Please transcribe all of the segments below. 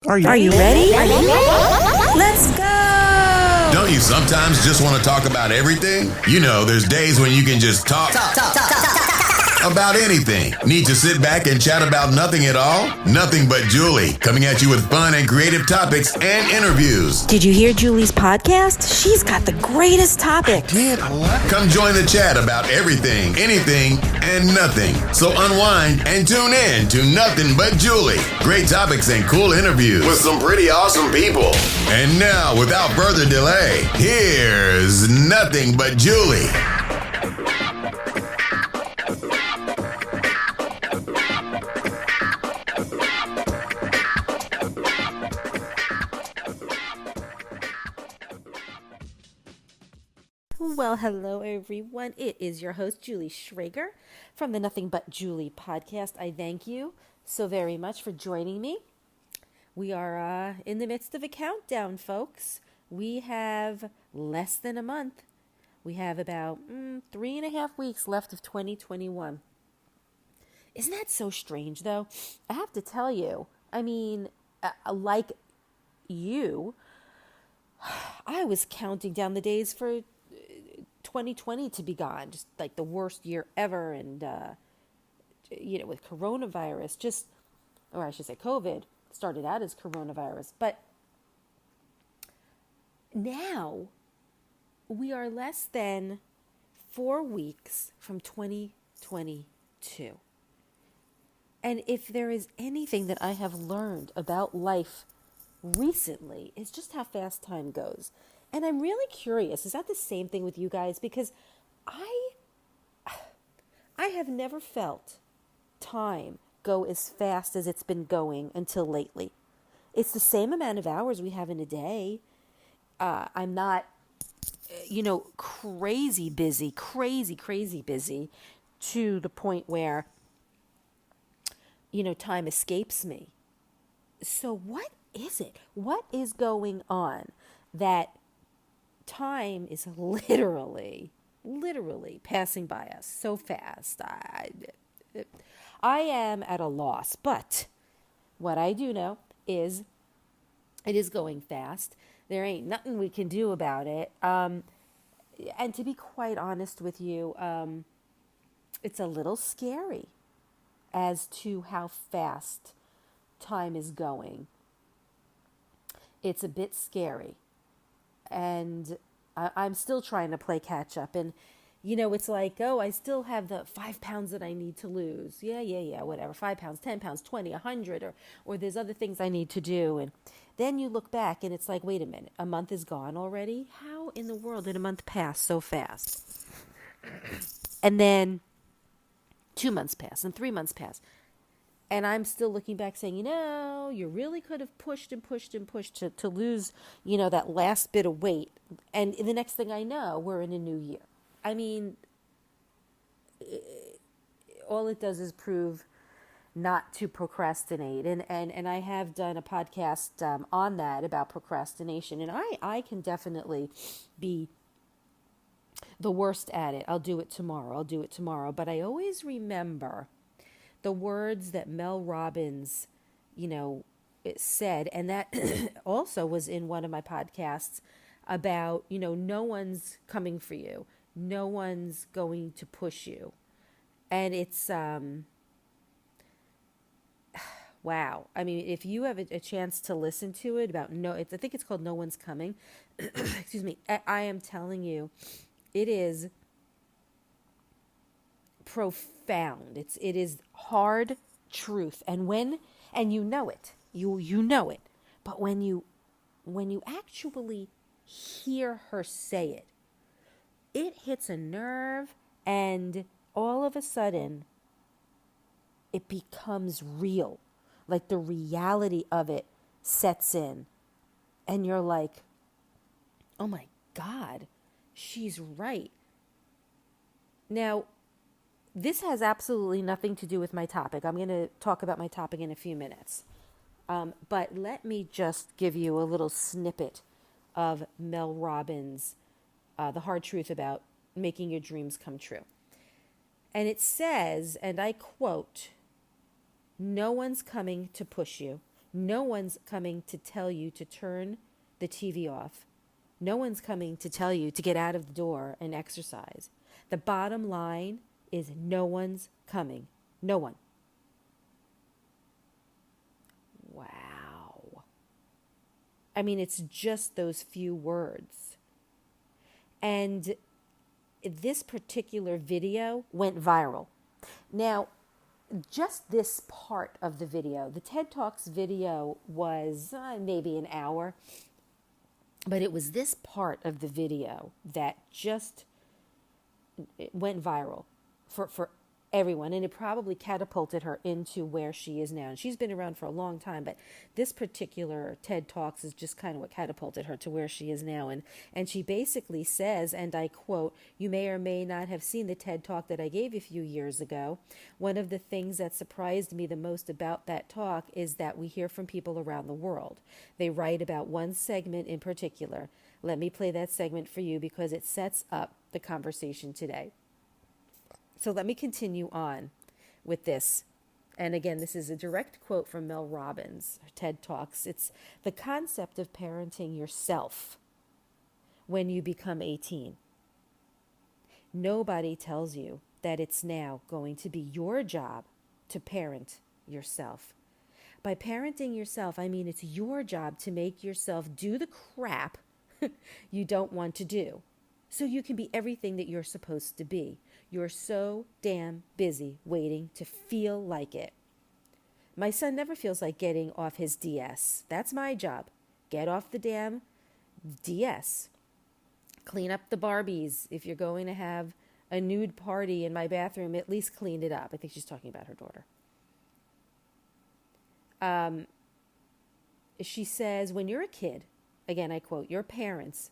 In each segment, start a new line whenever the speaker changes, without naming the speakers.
Are you ready? Let's go!
Don't you sometimes just want to talk about everything? You know, there's days when you can just talk about anything. Need to sit back and chat about nothing at all? Nothing But Julie, coming at you with fun and creative topics and interviews.
Did you hear Julie's podcast? She's got the greatest topics.
Come join the chat about everything, anything, and nothing. So unwind and tune in to Nothing But Julie. Great topics and cool interviews with some pretty awesome people. And now, without further delay, here's Nothing But Julie.
Well, hello everyone. It is your host, Julie Schrager from the Nothing But Julie podcast. I thank you so very much for joining me. We are in the midst of a countdown, folks. We have less than a month. We have about 3.5 weeks left of 2021. Isn't that so strange, though? I have to tell you, I mean, like you, I was counting down the days for 2020 to be gone, just like the worst year ever. And, with coronavirus, or I should say COVID, started out as coronavirus. But now we are less than 4 weeks from 2022. And if there is anything that I have learned about life recently, it's just how fast time goes. And I'm really curious, is that the same thing with you guys? Because I have never felt time go as fast as it's been going until lately. It's the same amount of hours we have in a day. I'm not, crazy busy to the point where, time escapes me. So what is it? What is going on that time is literally passing by us so fast? I am at a loss, but what I do know is it is going fast. There ain't nothing we can do about it. And to be quite honest with you, it's a little scary as to how fast time is going. It's a bit scary. And I'm still trying to play catch up. And, it's like, I still have the 5 pounds that I need to lose. Yeah, whatever. 5 pounds, 10 pounds, 20, 100, or there's other things I need to do. And then you look back and it's like, wait a minute, a month is gone already? How in the world did a month pass so fast? And then 2 months pass and 3 months pass. And I'm still looking back saying, you really could have pushed to lose, that last bit of weight. And the next thing I know, we're in a new year. I mean, all it does is prove not to procrastinate. And I have done a podcast on that about procrastination. And I can definitely be the worst at it. I'll do it tomorrow. But I always remember the words that Mel Robbins, it said, and that also was in one of my podcasts about, no one's coming for you. No one's going to push you. And it's, wow. I mean, if you have a chance to listen to it about I think it's called No One's Coming. Excuse me. I am telling you, it is profound. It is hard truth. And you know it, you know it. But when you actually hear her say it, it hits a nerve, and all of a sudden it becomes real. Like the reality of it sets in, and you're like, oh my God, she's right. Now, this has absolutely nothing to do with my topic. I'm going to talk about my topic in a few minutes. But let me just give you a little snippet of Mel Robbins' The Hard Truth About Making Your Dreams Come True. And it says, and I quote, "No one's coming to push you. No one's coming to tell you to turn the TV off. No one's coming to tell you to get out of the door and exercise. The bottom line is no one's coming. No one. Wow. I mean, it's just those few words. And this particular video went viral. Now, just this part of the video, the TED Talks video was maybe an hour, but it was this part of the video that just went viral for everyone, and it probably catapulted her into where she is now. And she's been around for a long time, but this particular TED Talks is just kind of what catapulted her to where she is now. And she basically says, and I quote, "You may or may not have seen the TED Talk that I gave a few years ago. One of the things that surprised me the most about that talk is that we hear from people around the world. They write about one segment in particular. Let me play that segment for you because it sets up the conversation today." So let me continue on with this. And again, this is a direct quote from Mel Robbins, her TED Talks. It's the concept of parenting yourself when you become 18. Nobody tells you that it's now going to be your job to parent yourself. By parenting yourself, I mean it's your job to make yourself do the crap you don't want to do, so you can be everything that you're supposed to be. You're so damn busy waiting to feel like it. My son never feels like getting off his DS. That's my job. Get off the damn DS. Clean up the Barbies. If you're going to have a nude party in my bathroom, at least clean it up. I think she's talking about her daughter. She says, when you're a kid, again, I quote, your parents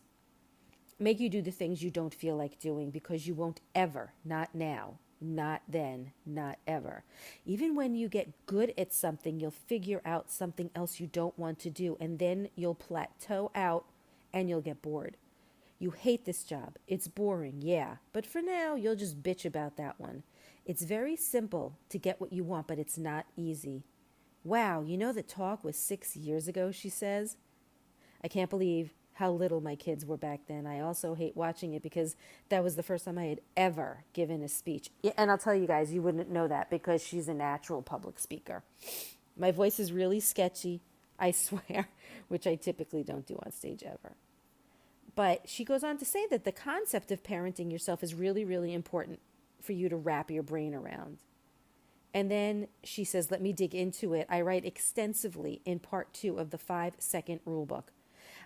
make you do the things you don't feel like doing because you won't ever, not now, not then, not ever. Even when you get good at something, you'll figure out something else you don't want to do, and then you'll plateau out and you'll get bored. You hate this job. It's boring, yeah, but for now, you'll just bitch about that one. It's very simple to get what you want, but it's not easy. Wow, you know the talk was 6 years ago, she says. I can't believe how little my kids were back then. I also hate watching it because that was the first time I had ever given a speech. And I'll tell you guys, you wouldn't know that because she's a natural public speaker. My voice is really sketchy, I swear, which I typically don't do on stage ever. But she goes on to say that the concept of parenting yourself is really, really important for you to wrap your brain around. And then she says, let me dig into it. I write extensively in part 2 of the 5-second rule book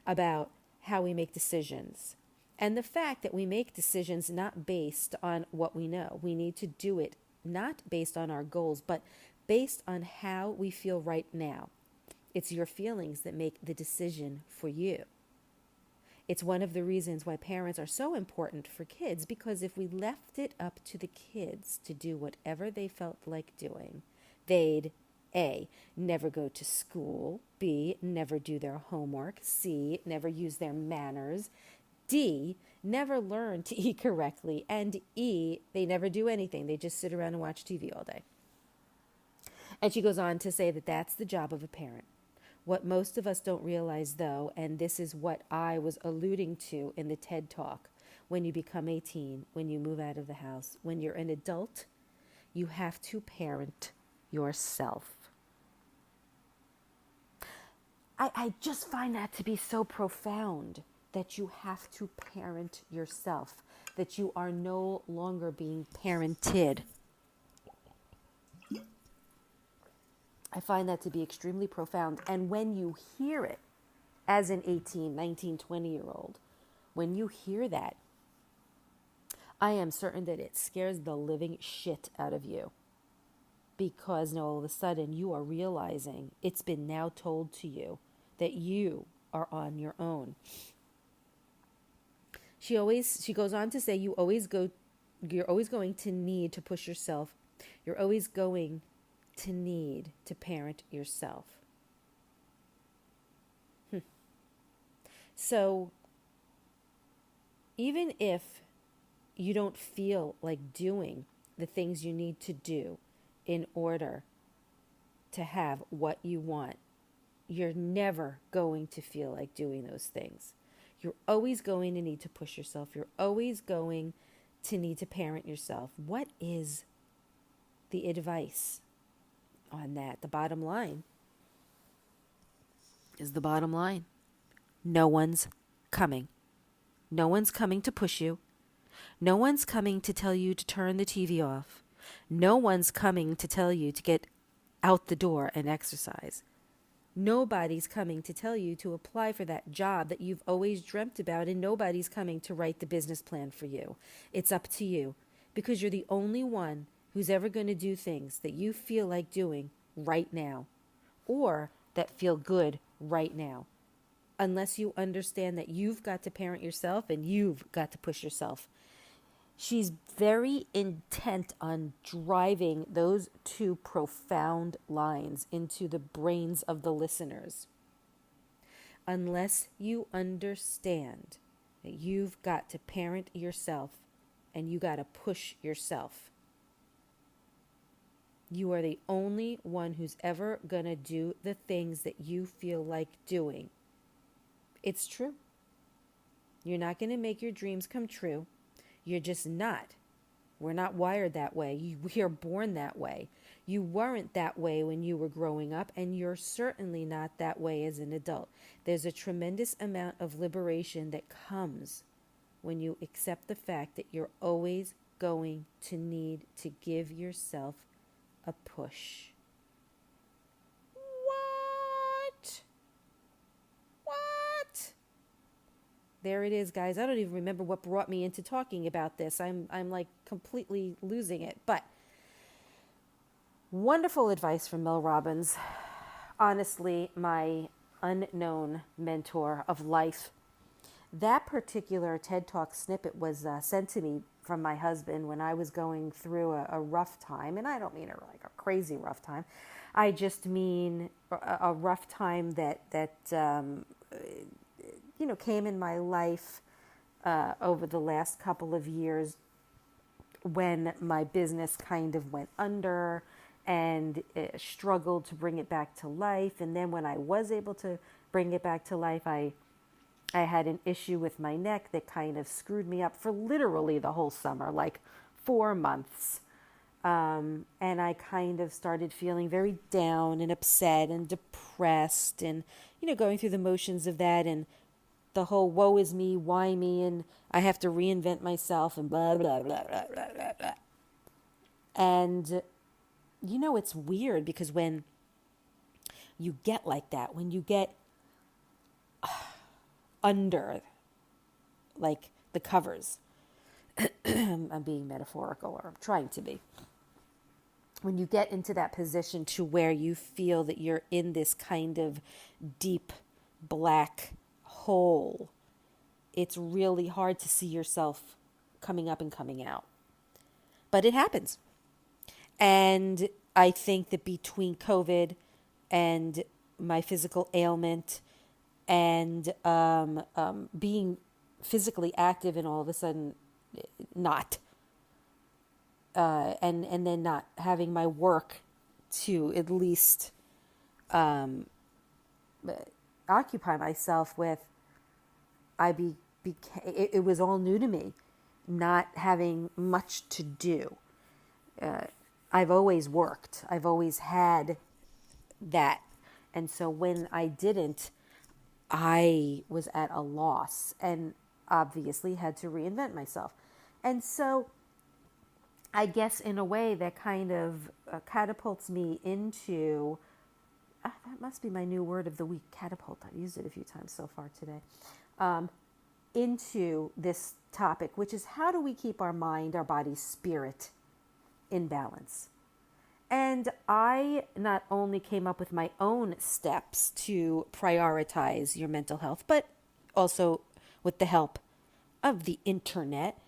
about how we make decisions and the fact that we make decisions not based on what we know. We need to do it not based on our goals, but based on how we feel right now. It's your feelings that make the decision for you. It's one of the reasons why parents are so important for kids, because if we left it up to the kids to do whatever they felt like doing, they'd A, never go to school, B, never do their homework, C, never use their manners, D, never learn to eat correctly, and E, they never do anything. They just sit around and watch TV all day. And she goes on to say that that's the job of a parent. What most of us don't realize, though, and this is what I was alluding to in the TED Talk, when you become 18, when you move out of the house, when you're an adult, you have to parent yourself. I just find that to be so profound, that you have to parent yourself, that you are no longer being parented. I find that to be extremely profound. And when you hear it as an 18, 19, 20-year-old, when you hear that, I am certain that it scares the living shit out of you. Because now all of a sudden you are realizing it's been now told to you that you are on your own. She goes on to say you're always going to need to push yourself. You're always going to need to parent yourself. So even if you don't feel like doing the things you need to do in order to have what you want, you're never going to feel like doing those things. You're always going to need to push yourself. You're always going to need to parent yourself. What is the advice on that? The bottom line is the bottom line. No one's coming. No one's coming to push you. No one's coming to tell you to turn the TV off. No one's coming to tell you to get out the door and exercise. Nobody's coming to tell you to apply for that job that you've always dreamt about, and nobody's coming to write the business plan for you. It's up to you, because you're the only one who's ever going to do things that you feel like doing right now, or that feel good right now, unless you understand that you've got to parent yourself and you've got to push yourself. She's very intent on driving those two profound lines into the brains of the listeners. Unless you understand that you've got to parent yourself and you got to push yourself, you are the only one who's ever going to do the things that you feel like doing. It's true. You're not going to make your dreams come true. You're just not. We're not wired that way. We are born that way. You weren't that way when you were growing up, and you're certainly not that way as an adult. There's a tremendous amount of liberation that comes when you accept the fact that you're always going to need to give yourself a push. What? There it is, guys. I don't even remember what brought me into talking about this. I'm like completely losing it. But wonderful advice from Mel Robbins. Honestly, my unknown mentor of life. That particular TED Talk snippet was sent to me from my husband when I was going through a rough time. And I don't mean like a crazy rough time. I just mean a rough time that came in my life over the last couple of years, when my business kind of went under and struggled to bring it back to life. And then when I was able to bring it back to life, I had an issue with my neck that kind of screwed me up for literally the whole summer, like 4 months. And I kind of started feeling very down and upset and depressed and, going through the motions of that, and the whole woe is me, why me, and I have to reinvent myself and blah, blah, blah, blah, blah, blah, blah. And, it's weird, because when you get like that, when you get under, like, the covers, I'm being metaphorical, or I'm trying to be. When you get into that position to where you feel that you're in this kind of deep black hole, it's really hard to see yourself coming up and coming out. But it happens. And I think that between COVID and my physical ailment and being physically active and all of a sudden not, and then not having my work to at least occupy myself with, it was all new to me, not having much to do. I've always worked. I've always had that. And so when I didn't, I was at a loss and obviously had to reinvent myself. And so I guess in a way that kind of catapults me into, that must be my new word of the week, catapult. I've used it a few times so far today, into this topic, which is how do we keep our mind, our body, spirit in balance? And I not only came up with my own steps to prioritize your mental health, but also with the help of the internet,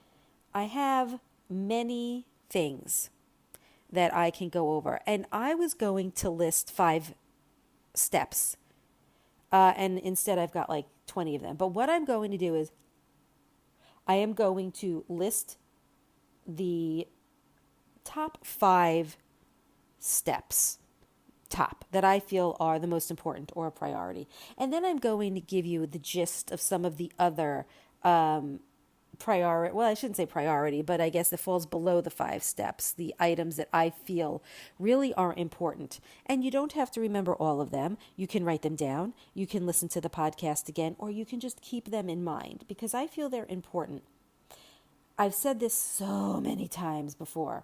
I have many things that I can go over. And I was going to list 5 steps. And instead I've got like 20 of them. But what I'm going to do is I am going to list the top 5 steps top that I feel are the most important or a priority. And then I'm going to give you the gist of some of the other priority, well, I shouldn't say priority, but I guess it falls below the 5 steps, the items that I feel really are important. And you don't have to remember all of them. You can write them down, you can listen to the podcast again, or you can just keep them in mind because I feel they're important. I've said this so many times before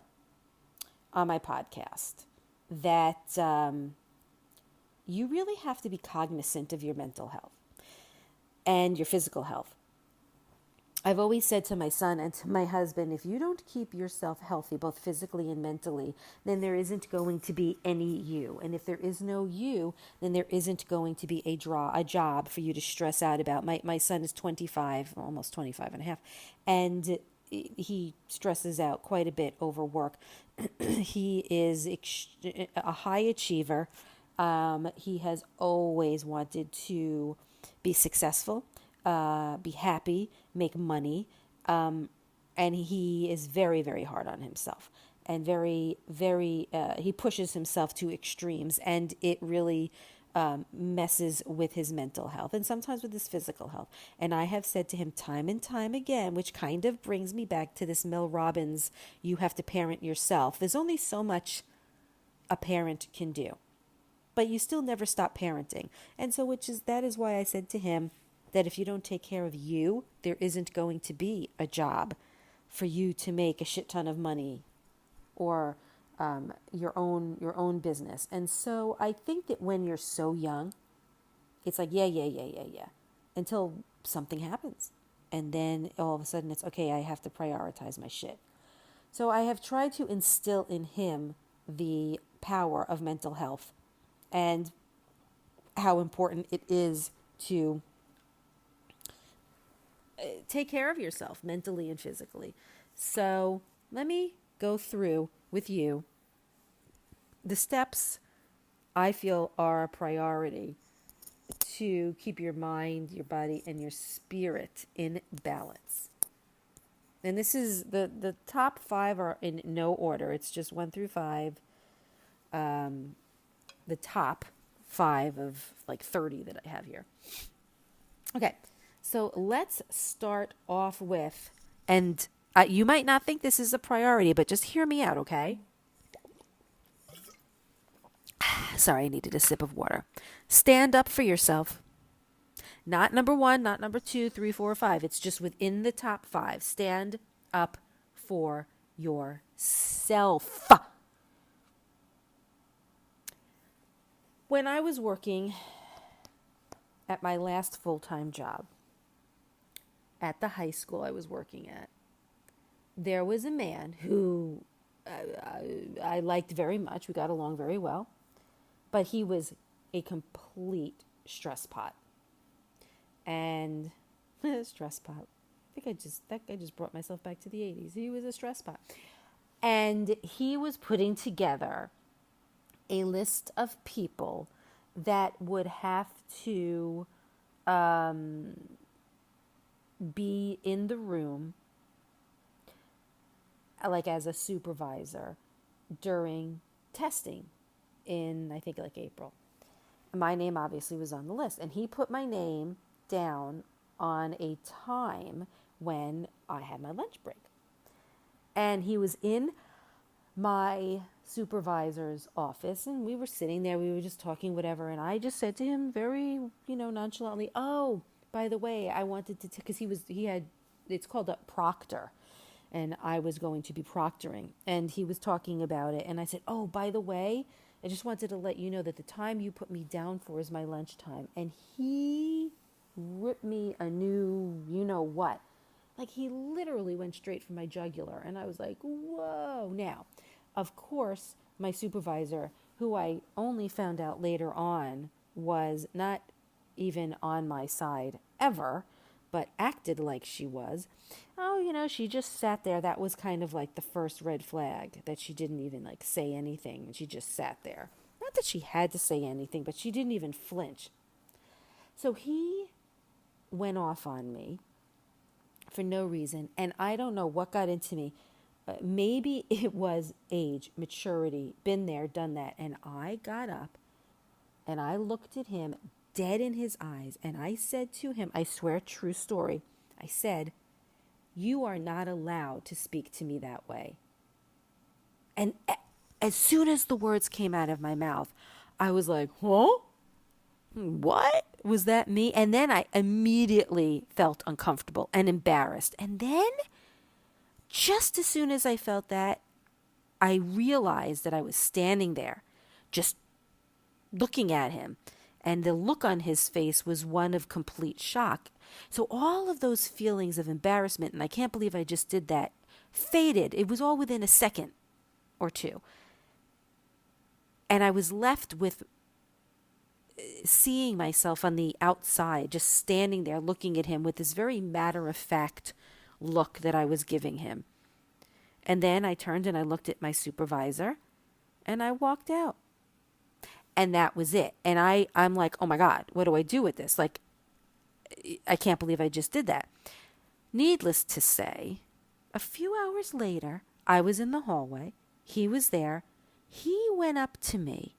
on my podcast that you really have to be cognizant of your mental health and your physical health. I've always said to my son and to my husband, if you don't keep yourself healthy, both physically and mentally, then there isn't going to be any you. And if there is no you, then there isn't going to be a job for you to stress out about. My son is 25, almost 25 and a half, and he stresses out quite a bit over work. He is a high achiever. He has always wanted to be successful, be happy, make money, and he is very, very hard on himself and very, very, he pushes himself to extremes, and it really messes with his mental health and sometimes with his physical health. And I have said to him time and time again, which kind of brings me back to this Mel Robbins, you have to parent yourself. There's only so much a parent can do, but you still never stop parenting. And so that is why I said to him that if you don't take care of you, there isn't going to be a job for you to make a shit ton of money or your own business. And so I think that when you're so young, it's like, yeah, until something happens. And then all of a sudden it's, okay, I have to prioritize my shit. So I have tried to instill in him the power of mental health and how important it is to take care of yourself mentally and physically. So let me go through with you the steps I feel are a priority to keep your mind, your body, and your spirit in balance. And this is the top 5 are in no order. It's just 1 through 5. The top 5 of like 30 that I have here. Okay. So let's start off with, and you might not think this is a priority, but just hear me out, okay? Sorry, I needed a sip of water. Stand up for yourself. Not number 1, not number 2, 3, 4, 5. It's just within the top 5. Stand up for yourself. When I was working at my last full-time job, at the high school I was working at, there was a man who I liked very much. We got along very well. But he was a complete stress pot. And stress pot. I think I just brought myself back to the 80s. He was a stress pot. And he was putting together a list of people that would have to be in the room, like as a supervisor, during testing in, I think, like April. My name obviously was on the list, and he put my name down on a time when I had my lunch break. And he was in my supervisor's office, and we were sitting there, we were just talking, whatever, and I just said to him very, nonchalantly, oh, by the way, I wanted to, because it's called a proctor, and I was going to be proctoring, and he was talking about it, and I said, oh, by the way, I just wanted to let you know that the time you put me down for is my lunchtime. And he ripped me a new you-know-what. Like, he literally went straight for my jugular, and I was like, whoa. Now, of course, my supervisor, who I only found out later on was not even on my side ever, but acted like she was. Oh, she just sat there. That was kind of like the first red flag, that she didn't even say anything, and she just sat there. Not that she had to say anything, but she didn't even flinch. So he went off on me for no reason, and I don't know what got into me. Maybe it was age, maturity, been there, done that, and I got up And I looked at him dead in his eyes, and I said to him, I swear, true story, I said, "You are not allowed to speak to me that way." And as soon as the words came out of my mouth, I was like, huh? What? Was that me? And then I immediately felt uncomfortable and embarrassed. And then, just as soon as I felt that, I realized that I was standing there, just looking at him. And the look on his face was one of complete shock. So all of those feelings of embarrassment, and I can't believe I just did that, faded. It was all within a second or two. And I was left with seeing myself on the outside, just standing there looking at him with this very matter-of-fact look that I was giving him. And then I turned and I looked at my supervisor and I walked out. And that was it. And I'm like, oh my God, what do I do with this? Like, I can't believe I just did that. Needless to say, a few hours later, I was in the hallway. He was there. He went up to me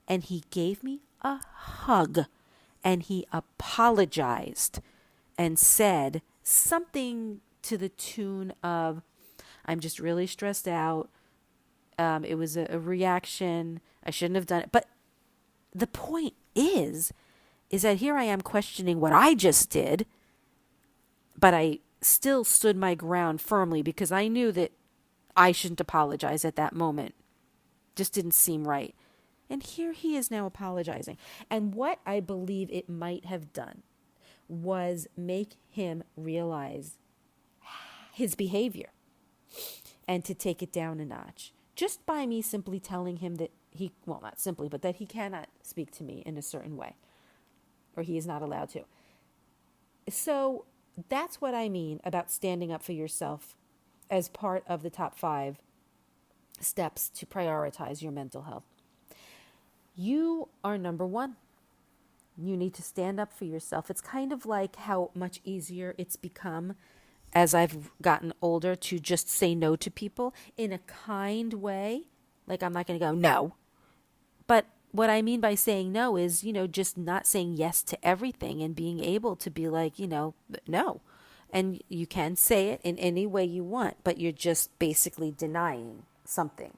and he gave me a hug and he apologized and said something to the tune of, "I'm just really stressed out. It was a reaction. I shouldn't have done it." But the point is that here I am questioning what I just did, but I still stood my ground firmly because I knew that I shouldn't apologize at that moment. Just didn't seem right. And here he is now apologizing. And what I believe it might have done was make him realize his behavior and to take it down a notch. Just by me simply telling him that not simply, but that he cannot speak to me in a certain way, or he is not allowed to. So that's what I mean about standing up for yourself as part of the top 5 steps to prioritize your mental health. You are number 1. You need to stand up for yourself. It's kind of like how much easier it's become as I've gotten older to just say no to people in a kind way. Like, I'm not going to go, no. But what I mean by saying no is, just not saying yes to everything and being able to be like, no. And you can say it in any way you want, but you're just basically denying something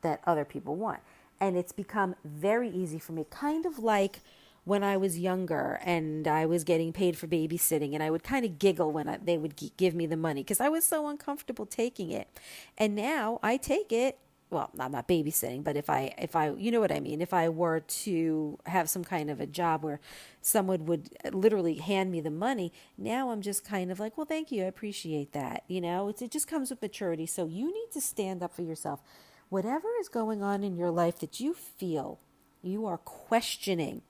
that other people want. And it's become very easy for me, kind of like when I was younger and I was getting paid for babysitting, and I would kind of giggle when they would give me the money because I was so uncomfortable taking it. And now I take it. Well, I'm not babysitting, but if I, you know what I mean? If I were to have some kind of a job where someone would literally hand me the money, now I'm just kind of like, well, thank you. I appreciate that. It just comes with maturity. So you need to stand up for yourself. Whatever is going on in your life that you feel you are questioning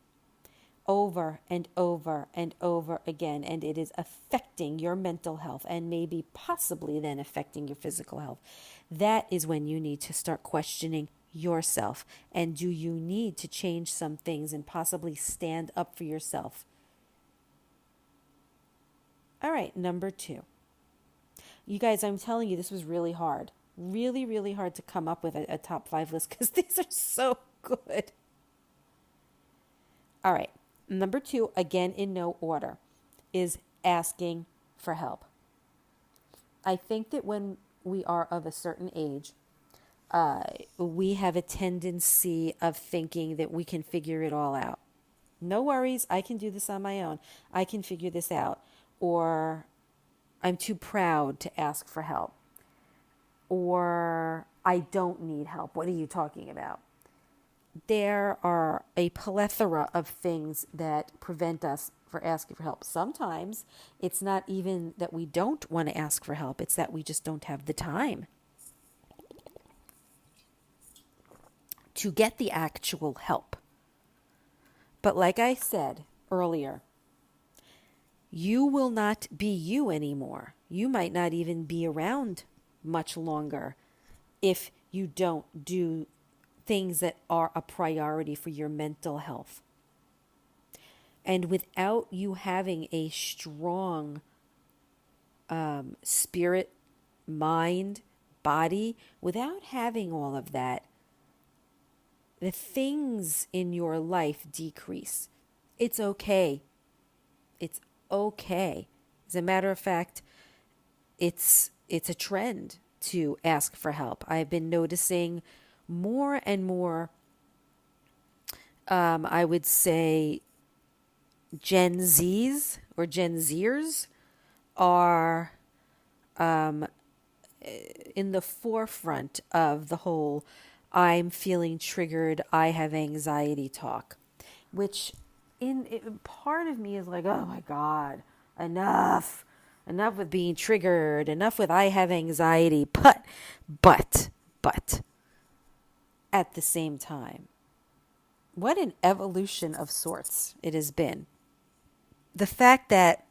over and over and over again, and it is affecting your mental health and maybe possibly then affecting your physical health, that is when you need to start questioning yourself. And do you need to change some things and possibly stand up for yourself? All right, number 2. You guys, I'm telling you, this was really hard. Really, really hard to come up with a top 5 list because these are so good. All right. Number 2, again in no order, is asking for help. I think that when we are of a certain age, we have a tendency of thinking that we can figure it all out. No worries, I can do this on my own. I can figure this out. Or I'm too proud to ask for help. Or I don't need help. What are you talking about? There are a plethora of things that prevent us from asking for help. Sometimes it's not even that we don't want to ask for help. It's that we just don't have the time to get the actual help. But like I said earlier, you will not be you anymore. You might not even be around much longer if you don't do things that are a priority for your mental health. And without you having a strong spirit, mind, body, without having all of that, the things in your life decrease. It's okay. It's okay. As a matter of fact, it's a trend to ask for help. I've been noticing more and more, I would say Gen Zs or Gen Zers are in the forefront of the whole I'm feeling triggered, I have anxiety talk, which part of me is like, oh my God, enough with being triggered, enough with I have anxiety. But at the same time, what an evolution of sorts it has been. The fact that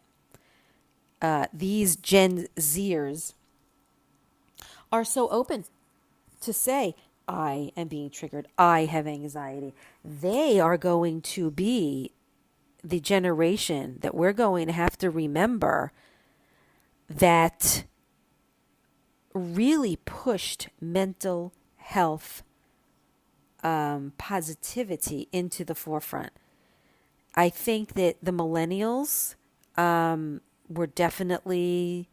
these Gen Zers are so open to say, I am being triggered, I have anxiety. They are going to be the generation that we're going to have to remember that really pushed mental health positivity into the forefront. I think that the millennials were definitely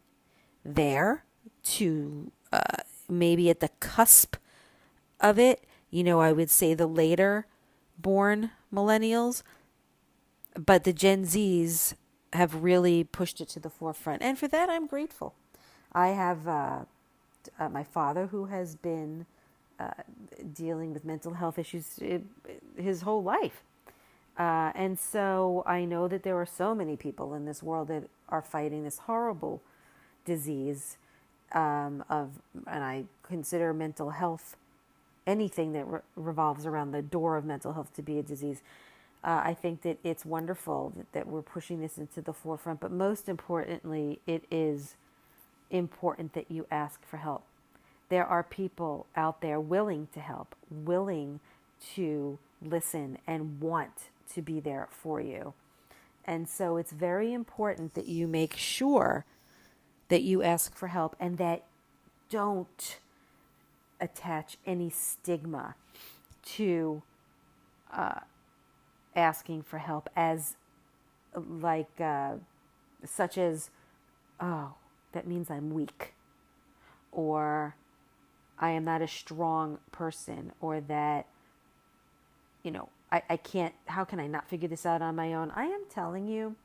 there to maybe at the cusp of it. I would say the later born millennials, but the Gen Zs have really pushed it to the forefront. And for that, I'm grateful. I have my father who has been dealing with mental health issues his whole life. And so I know that there are so many people in this world that are fighting this horrible disease and I consider mental health, anything that revolves around the door of mental health, to be a disease. I think that it's wonderful that we're pushing this into the forefront, but most importantly, it is important that you ask for help. There are people out there willing to help, willing to listen, and want to be there for you. And so it's very important that you make sure that you ask for help and that don't attach any stigma to asking for help, as such as, oh, that means I'm weak, or I am not a strong person, or that, I can't, how can I not figure this out on my own? I am telling you,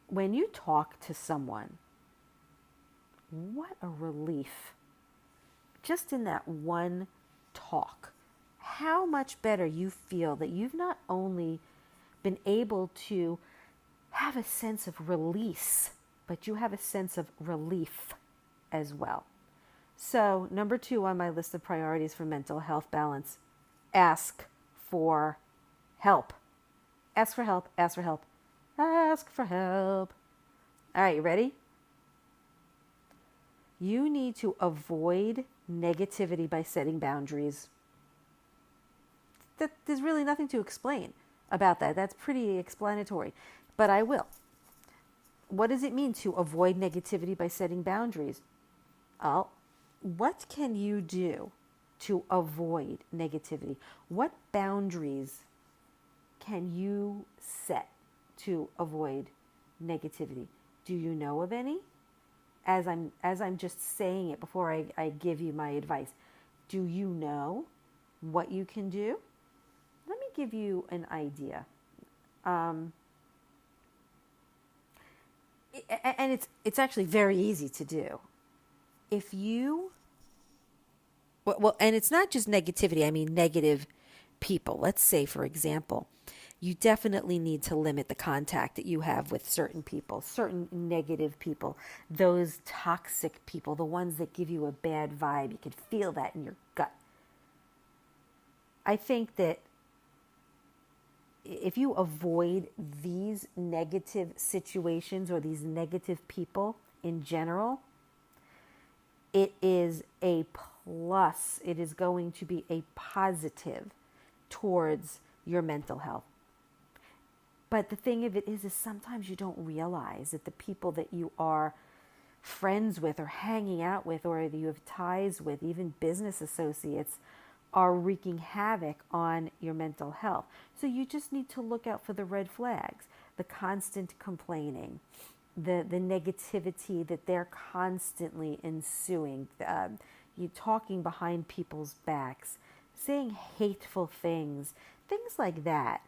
when you talk to someone, what a relief. Just in that one talk, how much better you feel that you've not only been able to have a sense of release, but you have a sense of relief as well. So, number 2 on my list of priorities for mental health balance, ask for help. Ask for help, ask for help, ask for help. All right, you ready? You need to avoid negativity by setting boundaries. There's really nothing to explain about that. That's pretty explanatory, but I will. What does it mean to avoid negativity by setting boundaries? Well, what can you do to avoid negativity? What boundaries can you set to avoid negativity? Do you know of any? As I'm just saying it before I give you my advice, do you know what you can do? Let me give you an idea. And it's actually very easy to do. If you, well, and it's not just negativity, I mean negative people. Let's say, for example, you definitely need to limit the contact that you have with certain people, certain negative people, those toxic people, the ones that give you a bad vibe. You can feel that in your gut. I think that if you avoid these negative situations or these negative people in general, it is a plus. It is going to be a positive towards your mental health. But the thing of it is sometimes you don't realize that the people that you are friends with or hanging out with or that you have ties with, even business associates, are wreaking havoc on your mental health. So you just need to look out for the red flags, the constant complaining, the negativity that they're constantly ensuing, you talking behind people's backs, saying hateful things like that.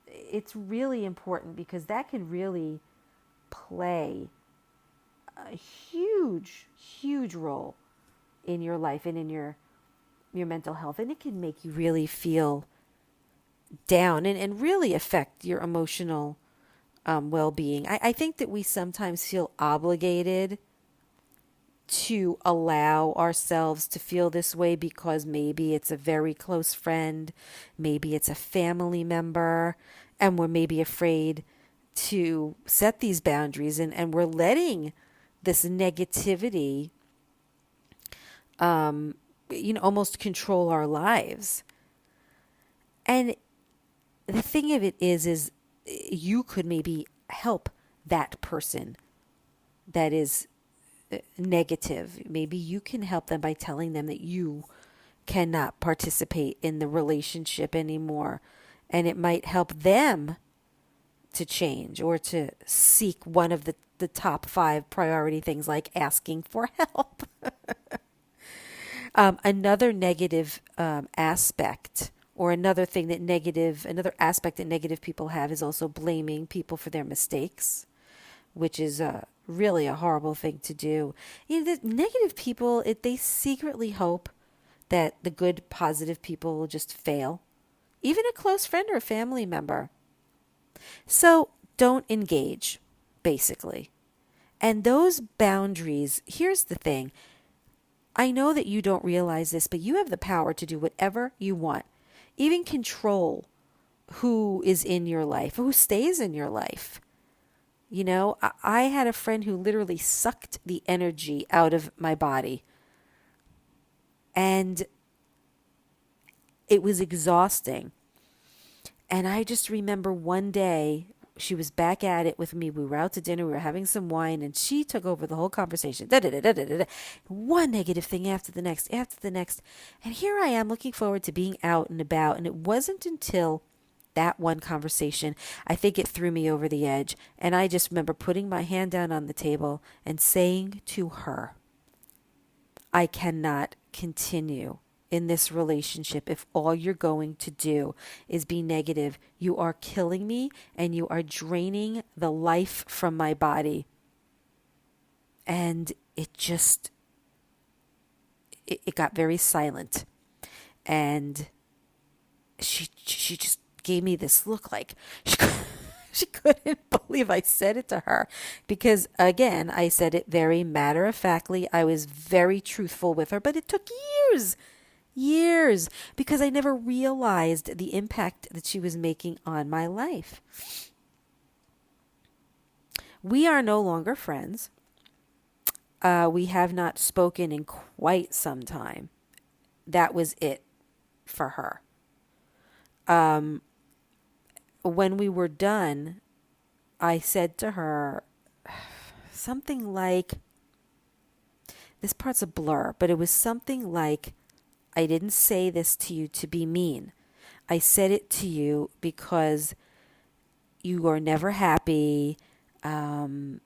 It's really important because that can really play a huge role in your life and in your mental health, and it can make you really feel down and really affect your emotional well-being. I think that we sometimes feel obligated to allow ourselves to feel this way because maybe it's a very close friend, maybe it's a family member, and we're maybe afraid to set these boundaries, and we're letting this negativity almost control our lives. And the thing of it is you could maybe help that person that is negative. Maybe you can help them by telling them that you cannot participate in the relationship anymore. And it might help them to change or to seek one of the top 5 priority things like asking for help. Another negative aspect or another aspect that negative people have is also blaming people for their mistakes, which is really a horrible thing to do. The negative people, they secretly hope that the good, positive people will just fail, even a close friend or a family member. So don't engage, basically. And those boundaries, here's the thing. I know that you don't realize this, but you have the power to do whatever you want, even control who is in your life, who stays in your life. I had a friend who literally sucked the energy out of my body. And it was exhausting. And I just remember one day she was back at it with me. We were out to dinner. We were having some wine, and she took over the whole conversation. One negative thing after the next. And here I am looking forward to being out and about. And it wasn't until that one conversation, I think it threw me over the edge. And I just remember putting my hand down on the table and saying to her, I cannot continue in this relationship if all you're going to do is be negative. You are killing me and you are draining the life from my body. And it got very silent. And she just gave me this look like she couldn't believe I said it to her. Because, again, I said it very matter-of-factly. I was very truthful with her, but it took years, because I never realized the impact that she was making on my life. We are no longer friends. We have not spoken in quite some time. That was it for her. When we were done, I said to her something like, this part's a blur, but it was something like, I didn't say this to you to be mean. I said it to you because you are never happy, and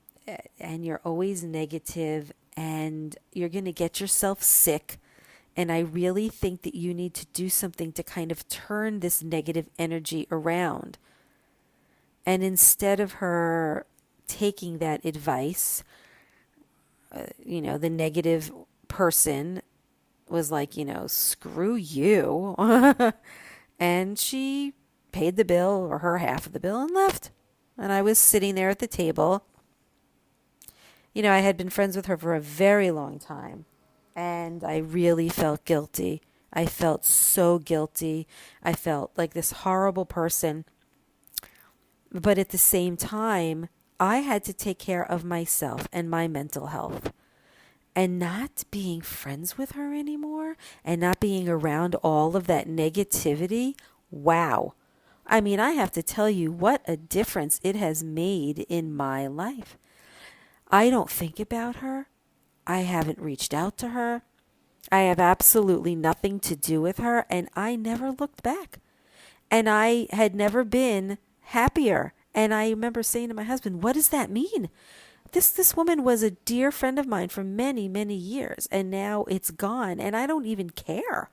you're always negative, and you're going to get yourself sick. And I really think that you need to do something to kind of turn this negative energy around. And instead of her taking that advice, the negative person was like, screw you. And she paid the bill, or her half of the bill, and left. And I was sitting there at the table. I had been friends with her for a very long time. And I really felt guilty. I felt so guilty. I felt like this horrible person. But at the same time, I had to take care of myself and my mental health. And not being friends with her anymore and not being around all of that negativity, wow. I mean, I have to tell you what a difference it has made in my life. I don't think about her. I haven't reached out to her. I have absolutely nothing to do with her, and I never looked back. And I had never been happier. And I remember saying to my husband, what does that mean? This woman was a dear friend of mine for many, many years, and now it's gone, and I don't even care.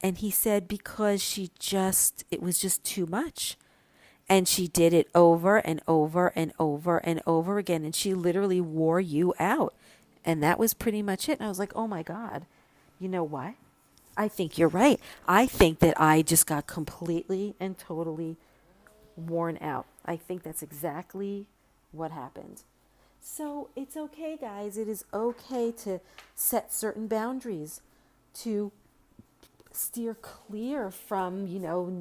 And he said, because it was just too much. And she did it over and over and over and over again, and she literally wore you out. And that was pretty much it. And I was like, oh my God, you know what? I think you're right. I think that I just got completely and totally worn out. I think that's exactly what happened. So it's okay, guys. It is okay to set certain boundaries, to steer clear from,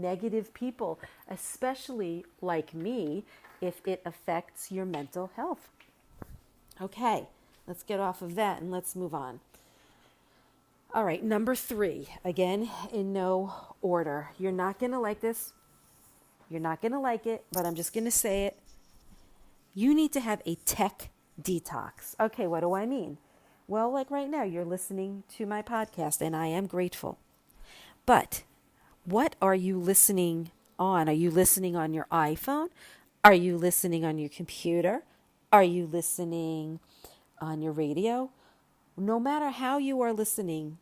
negative people, especially like me, if it affects your mental health. Okay, let's get off of that and let's move on. All right, number 3, again, in no order. You're not going to like this. You're not going to like it, but I'm just going to say it. You need to have a tech detox. Okay, what do I mean? Well, like right now, you're listening to my podcast, and I am grateful. But what are you listening on? Are you listening on your iPhone? Are you listening on your computer? Are you listening on your radio? No matter how you are listening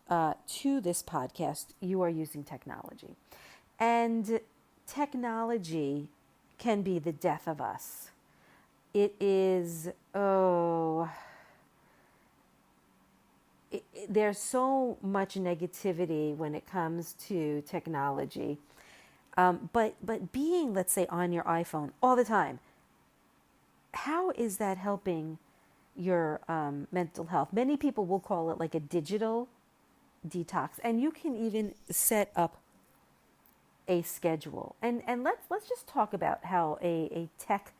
to this podcast, you are using technology. And technology can be the death of us. It is, there's so much negativity when it comes to technology. But being, let's say, on your iPhone all the time, how is that helping your mental health? Many people will call it like a digital detox, and you can even set up a schedule. And let's just talk about how a tech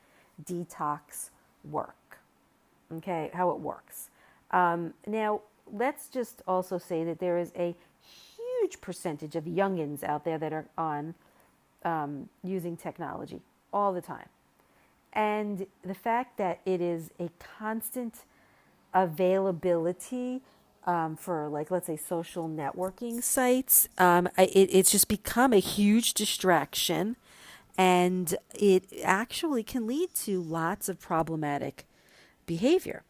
detox work. Okay, how it works. Now, let's just also say that there is a huge percentage of youngins out there that are on using technology all the time. And the fact that it is a constant availability for, like, let's say, social networking sites, it's just become a huge distraction, and it actually can lead to lots of problematic behavior,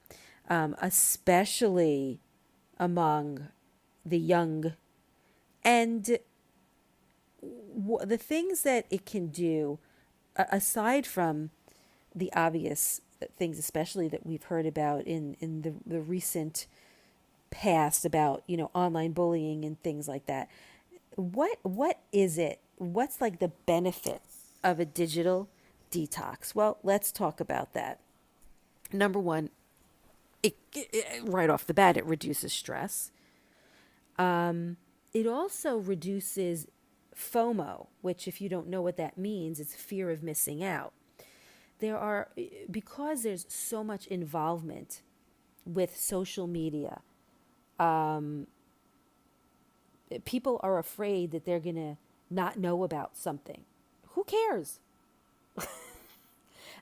especially among the young. And the things that it can do, aside from the obvious things, especially that we've heard about in the recent past about, online bullying and things like that. What is it? What's like the benefit of a digital detox? Well, let's talk about that. Number one, it right off the bat, it reduces stress. It also reduces FOMO, which, if you don't know what that means, it's fear of missing out. Because there's so much involvement with social media, people are afraid that they're going to not know about something. Who cares?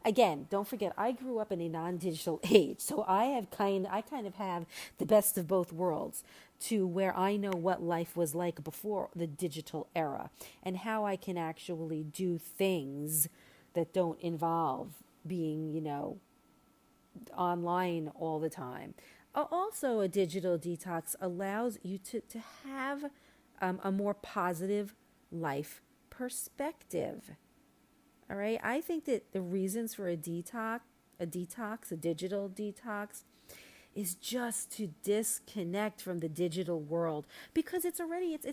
Again, don't forget, I grew up in a non-digital age, so I kind of have the best of both worlds, to where I know what life was like before the digital era and how I can actually do things that don't involve being, online all the time. Also, a digital detox allows you to have a more positive life perspective. All right. I think that the reasons for a digital detox, is just to disconnect from the digital world, because it's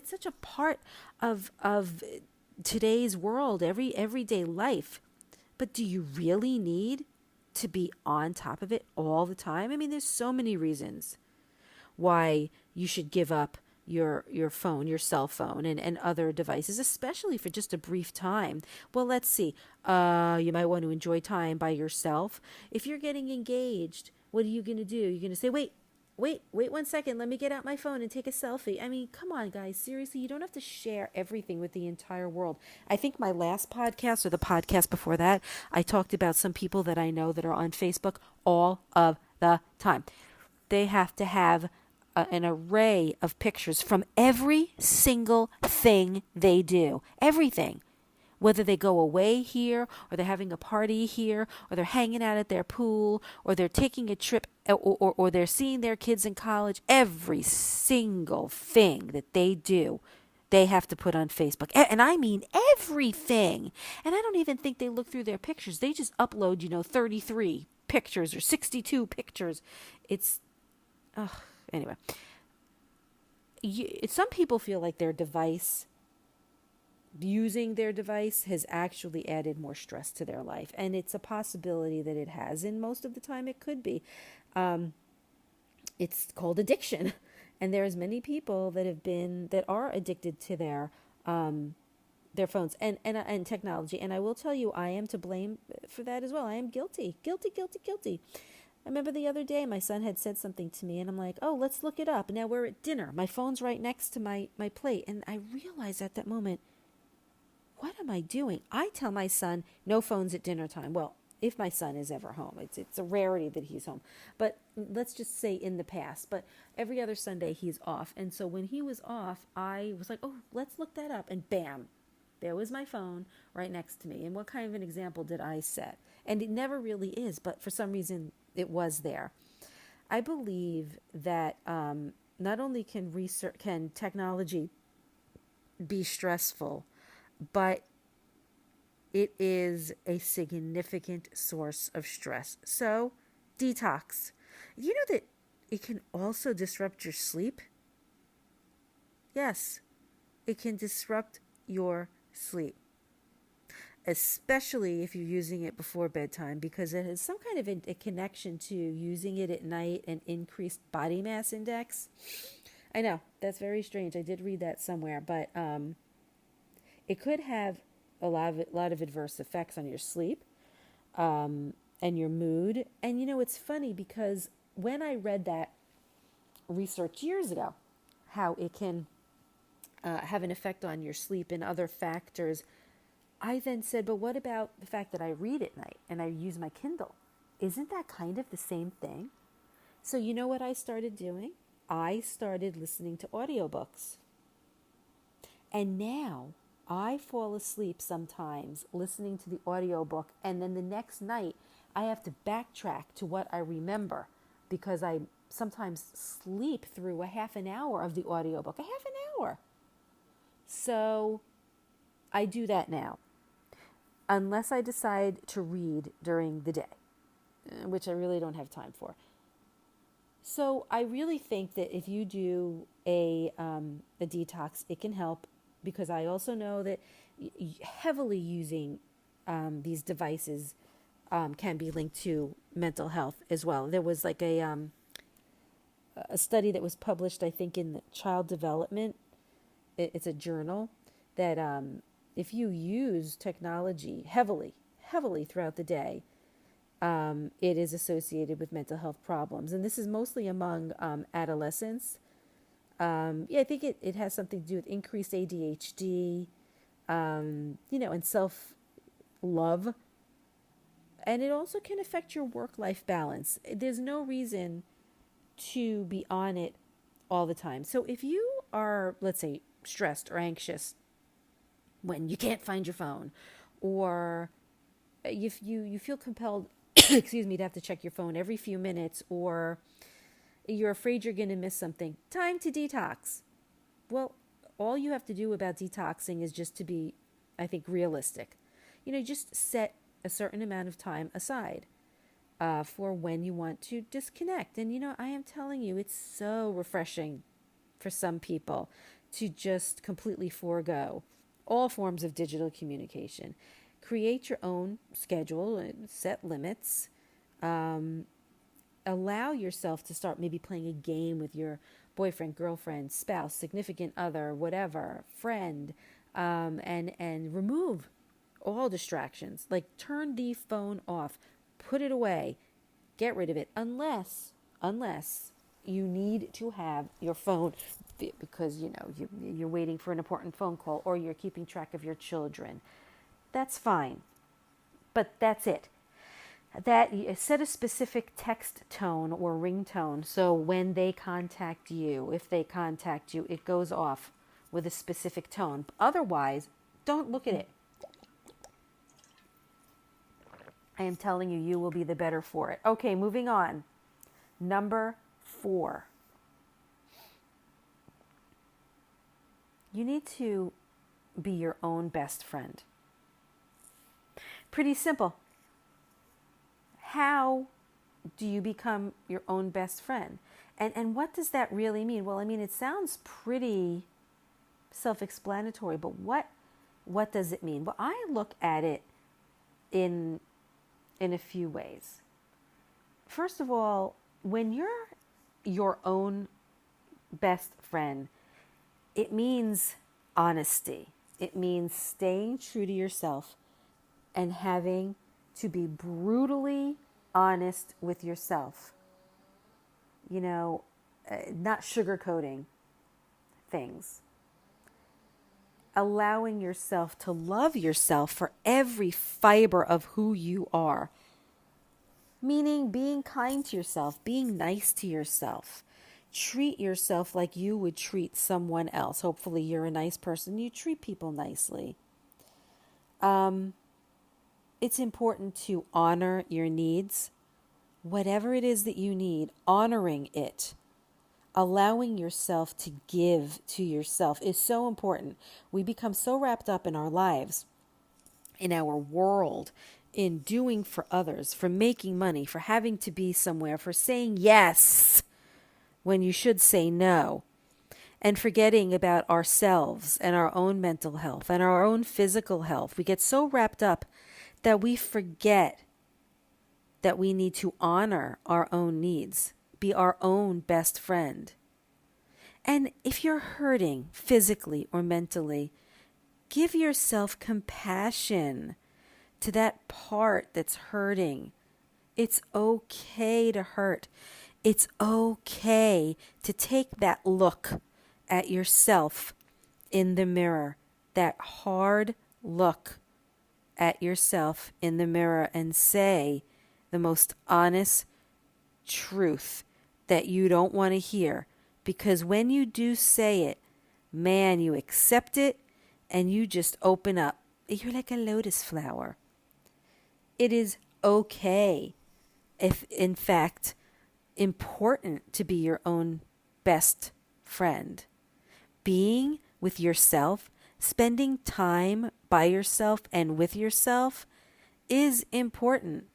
such a part of today's world, everyday life. But do you really need to be on top of it all the time? I mean, there's so many reasons why you should give up your phone, your cell phone, and other devices, especially for just a brief time. Well, let's see. You might want to enjoy time by yourself. If you're getting engaged, what are you going to do? You're going to say, wait 1 second. Let me get out my phone and take a selfie. I mean, come on, guys. Seriously, you don't have to share everything with the entire world. I think my last podcast, or the podcast before that, I talked about some people that I know that are on Facebook all of the time. They have to have an array of pictures from every single thing they do. Everything. Whether they go away here, or they're having a party here, or they're hanging out at their pool, or they're taking a trip, or they're seeing their kids in college. Every single thing that they do, they have to put on Facebook. And I mean everything. And I don't even think they look through their pictures. They just upload, 33 pictures or 62 pictures. It's, anyway. Some people feel like using their device has actually added more stress to their life. And it's a possibility that it has. And most of the time it could be. It's called addiction. And there's many people that are addicted to their phones and technology. And I will tell you, I am to blame for that as well. I am guilty. I remember the other day my son had said something to me and I'm like, oh, let's look it up. And now we're at dinner. My phone's right next to my plate. And I realized at that moment, what am I doing? I tell my son, no phones at dinner time. Well, if my son is ever home. It's a rarity that he's home. But let's just say in the past. But every other Sunday he's off. And so when he was off, I was like, oh, let's look that up. And bam, there was my phone right next to me. And what kind of an example did I set? And it never really is, but for some reason it was there. I believe that not only can technology be stressful, but it is a significant source of stress. So, detox. You know that it can also disrupt your sleep? Yes, it can disrupt your sleep. Especially if you're using it before bedtime, because it has some kind of a connection to using it at night and increased body mass index. I know, that's very strange. I did read that somewhere, but it could have a lot of adverse effects on your sleep and your mood. And it's funny because when I read that research years ago, how it can have an effect on your sleep and other factors, I then said, but what about the fact that I read at night and I use my Kindle? Isn't that kind of the same thing? So you know what I started doing? I started listening to audiobooks. And now I fall asleep sometimes listening to the audiobook, and then the next night I have to backtrack to what I remember because I sometimes sleep through a half an hour of the audiobook. A half an hour. So I do that now, unless I decide to read during the day, which I really don't have time for. So I really think that if you do a detox, it can help, because I also know that heavily using these devices can be linked to mental health as well. There was like a study that was published, I think, in the Child Development. It's a journal that if you use technology heavily throughout the day, it is associated with mental health problems. And this is mostly among adolescents. I think it has something to do with increased ADHD, and self-love. And it also can affect your work-life balance. There's no reason to be on it all the time. So if you are, let's say, stressed or anxious when you can't find your phone, or if you feel compelled, to have to check your phone every few minutes, or you're afraid you're going to miss something, time to detox. Well, all you have to do about detoxing is just to be, I think, realistic. Just set a certain amount of time aside for when you want to disconnect. And, I am telling you, it's so refreshing for some people to just completely forego all forms of digital communication. Create your own schedule and set limits. Allow yourself to start maybe playing a game with your boyfriend, girlfriend, spouse, significant other, whatever, friend, and remove all distractions. Like, turn the phone off, put it away, get rid of it, unless you need to have your phone because you're waiting for an important phone call, or you're keeping track of your children. That's fine, but that's it. that you set a specific text tone or ringtone, so when they contact you, if they contact you, it goes off with a specific tone. Otherwise, don't look at it. I am telling you, you will be the better for it. Okay, moving on. Number 4. You need to be your own best friend. Pretty simple. How do you become your own best friend? And what does that really mean? Well, I mean, it sounds pretty self-explanatory, but what does it mean? Well, I look at it in a few ways. First of all, when you're your own best friend, it means honesty. It means staying true to yourself and having to be brutally honest with yourself. You know, not sugarcoating things. Allowing yourself to love yourself for every fiber of who you are. Meaning being kind to yourself, being nice to yourself. Treat yourself like you would treat someone else. Hopefully you're a nice person. You treat people nicely. It's important to honor your needs. Whatever it is that you need, honoring it. Allowing yourself to give to yourself is so important. We become so wrapped up in our lives, in our world, in doing for others, for making money, for having to be somewhere, for saying yes when you should say no, and forgetting about ourselves and our own mental health and our own physical health. We get so wrapped up that we forget that we need to honor our own needs, be our own best friend. And if you're hurting physically or mentally, give yourself compassion to that part that's hurting. It's okay to hurt. It's okay to take that look at yourself in the mirror, that hard look at yourself in the mirror, and say the most honest truth that you don't want to hear. Because when you do say it, man, you accept it and you just open up. You're like a lotus flower. It is okay, if in fact, important to be your own best friend. Being with yourself, spending time by yourself and with yourself is important.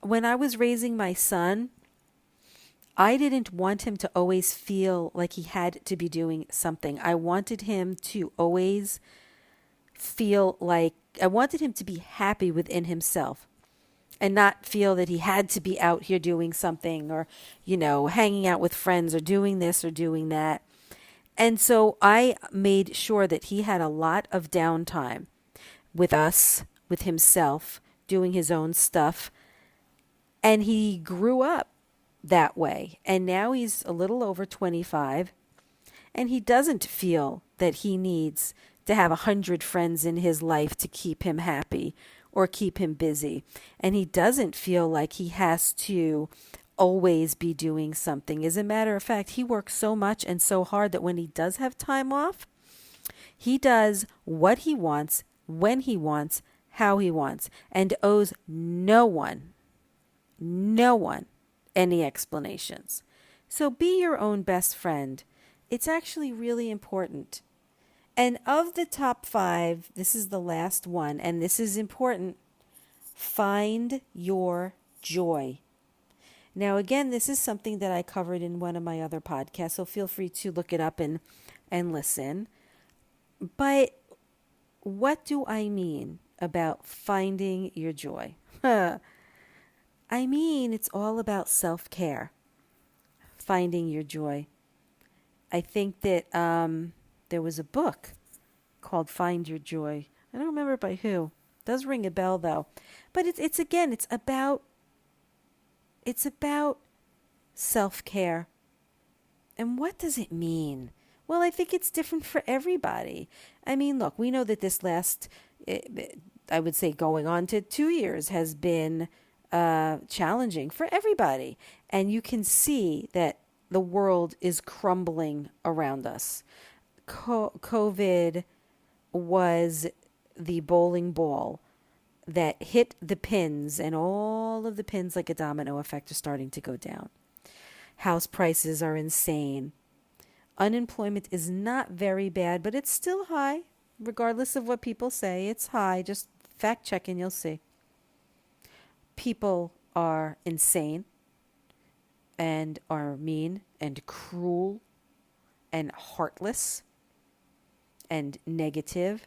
When I was raising my son, I didn't want him to always feel like he had to be doing something. I wanted him to always feel like, I wanted him to be happy within himself and not feel that he had to be out here doing something or, you know, hanging out with friends or doing this or doing that. And so I made sure that he had a lot of downtime with us, with himself, doing his own stuff. And he grew up that way. And now he's a little over 25. And he doesn't feel that he needs to have 100 friends in his life to keep him happy or keep him busy. And he doesn't feel like he has to always be doing something. As a matter of fact, he works so much and so hard that when he does have time off, he does what he wants, when he wants, how he wants, and owes no one any explanations. So be your own best friend. It's actually really important. And of the top 5, this is the last one, and this is important. Find your joy. Now, again, this is something that I covered in one of my other podcasts, so feel free to look it up and listen. But what do I mean about finding your joy? I mean, it's all about self-care, finding your joy. I think that there was a book called Find Your Joy. I don't remember by who. It does ring a bell, though. But it's about self-care. And what does it mean? Well, I think it's different for everybody. I mean, look, we know that this last, I would say going on to 2 years, has been challenging for everybody. And you can see that the world is crumbling around us. COVID was the bowling ball that hit the pins, and all of the pins, like a domino effect, are starting to go down. House prices are insane. Unemployment is not very bad, but it's still high. Regardless of what people say, it's high. Just fact check and you'll see. People are insane and are mean and cruel and heartless and negative.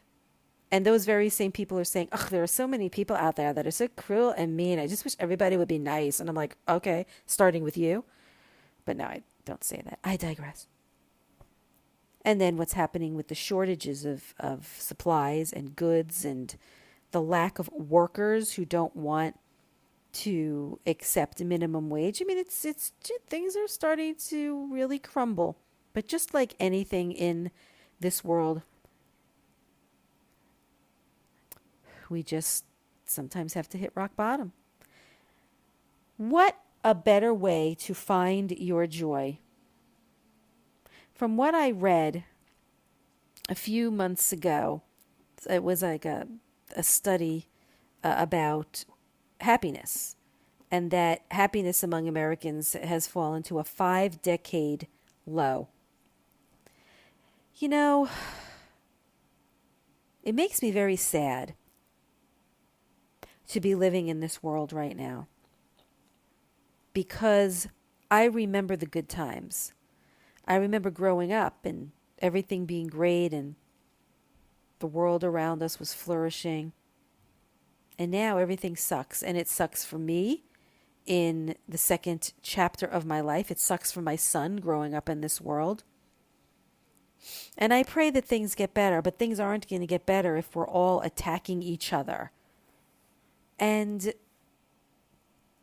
And those very same people are saying, oh, there are so many people out there that are so cruel and mean. I just wish everybody would be nice. And I'm like, okay, starting with you. But no, I don't say that. I digress. And then what's happening with the shortages of supplies and goods and the lack of workers who don't want to accept minimum wage. I mean, it's things are starting to really crumble. But just like anything in this world, we just sometimes have to hit rock bottom. What a better way to find your joy. From what I read a few months ago, it was like a study about happiness, and that happiness among Americans has fallen to a 5-decade low. You know, it makes me very sad to be living in this world right now, because I remember the good times. I remember growing up and everything being great and the world around us was flourishing. And now everything sucks. And it sucks for me in the second chapter of my life. It sucks for my son growing up in this world. And I pray that things get better, but things aren't going to get better if we're all attacking each other. And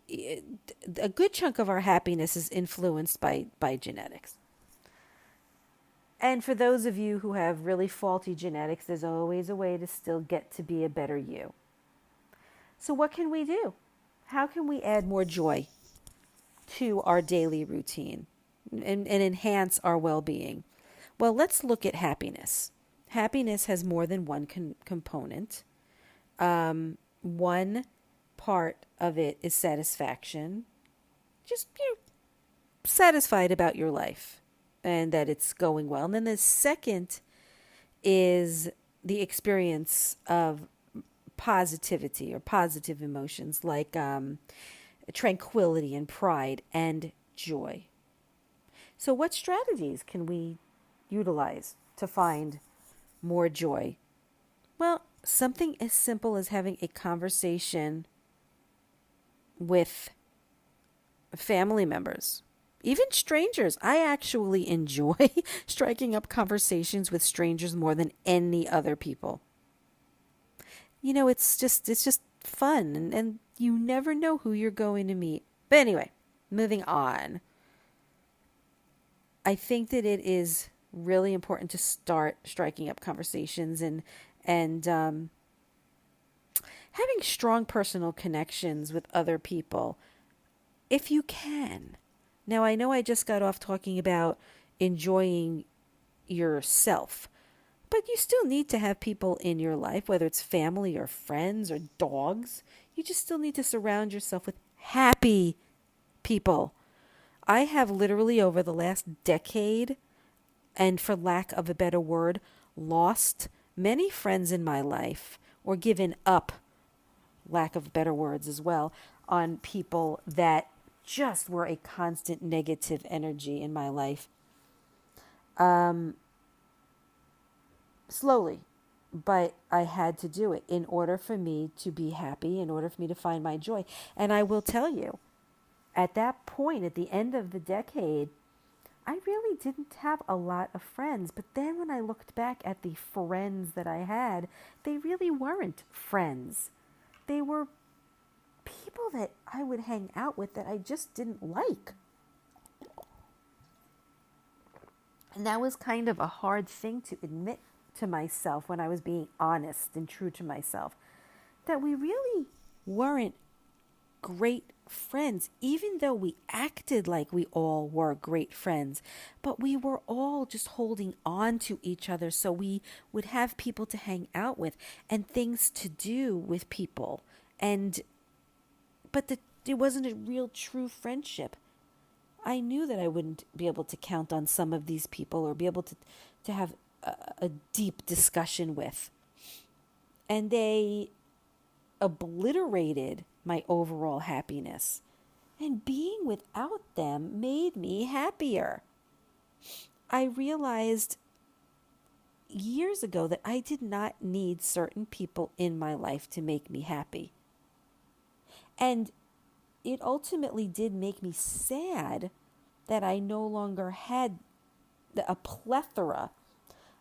a good chunk of our happiness is influenced by genetics. And for those of you who have really faulty genetics, there's always a way to still get to be a better you. So what can we do? How can we add more joy to our daily routine and enhance our well-being? Well, let's look at happiness. Happiness has more than one component. One part of it is satisfaction. Just satisfied about your life and that it's going well. And then the second is the experience of positivity or positive emotions like tranquility and pride and joy. So what strategies can we utilize to find more joy? Well, something as simple as having a conversation with family members, even strangers. I actually enjoy striking up conversations with strangers more than any other people. You know, it's just fun, and you never know who you're going to meet. But anyway, moving on. I think that it is really important to start striking up conversations and having strong personal connections with other people, if you can. Now, I know I just got off talking about enjoying yourself, but you still need to have people in your life, whether it's family or friends or dogs. You just still need to surround yourself with happy people. I have literally over the last decade, and for lack of a better word, lost many friends in my life, or given up, lack of better words as well, on people that just were a constant negative energy in my life. Slowly, but I had to do it in order for me to be happy, in order for me to find my joy. And I will tell you, at that point, at the end of the decade, I really didn't have a lot of friends. But then when I looked back at the friends that I had, they really weren't friends. They were people that I would hang out with that I just didn't like. And that was kind of a hard thing to admit to myself when I was being honest and true to myself, that we really weren't great friends, even though we acted like we all were great friends, but we were all just holding on to each other so we would have people to hang out with and things to do with people. But it wasn't a real true friendship. I knew that I wouldn't be able to count on some of these people or be able to have a deep discussion with. And they obliterated my overall happiness. And being without them made me happier. I realized years ago that I did not need certain people in my life to make me happy. And it ultimately did make me sad that I no longer had a plethora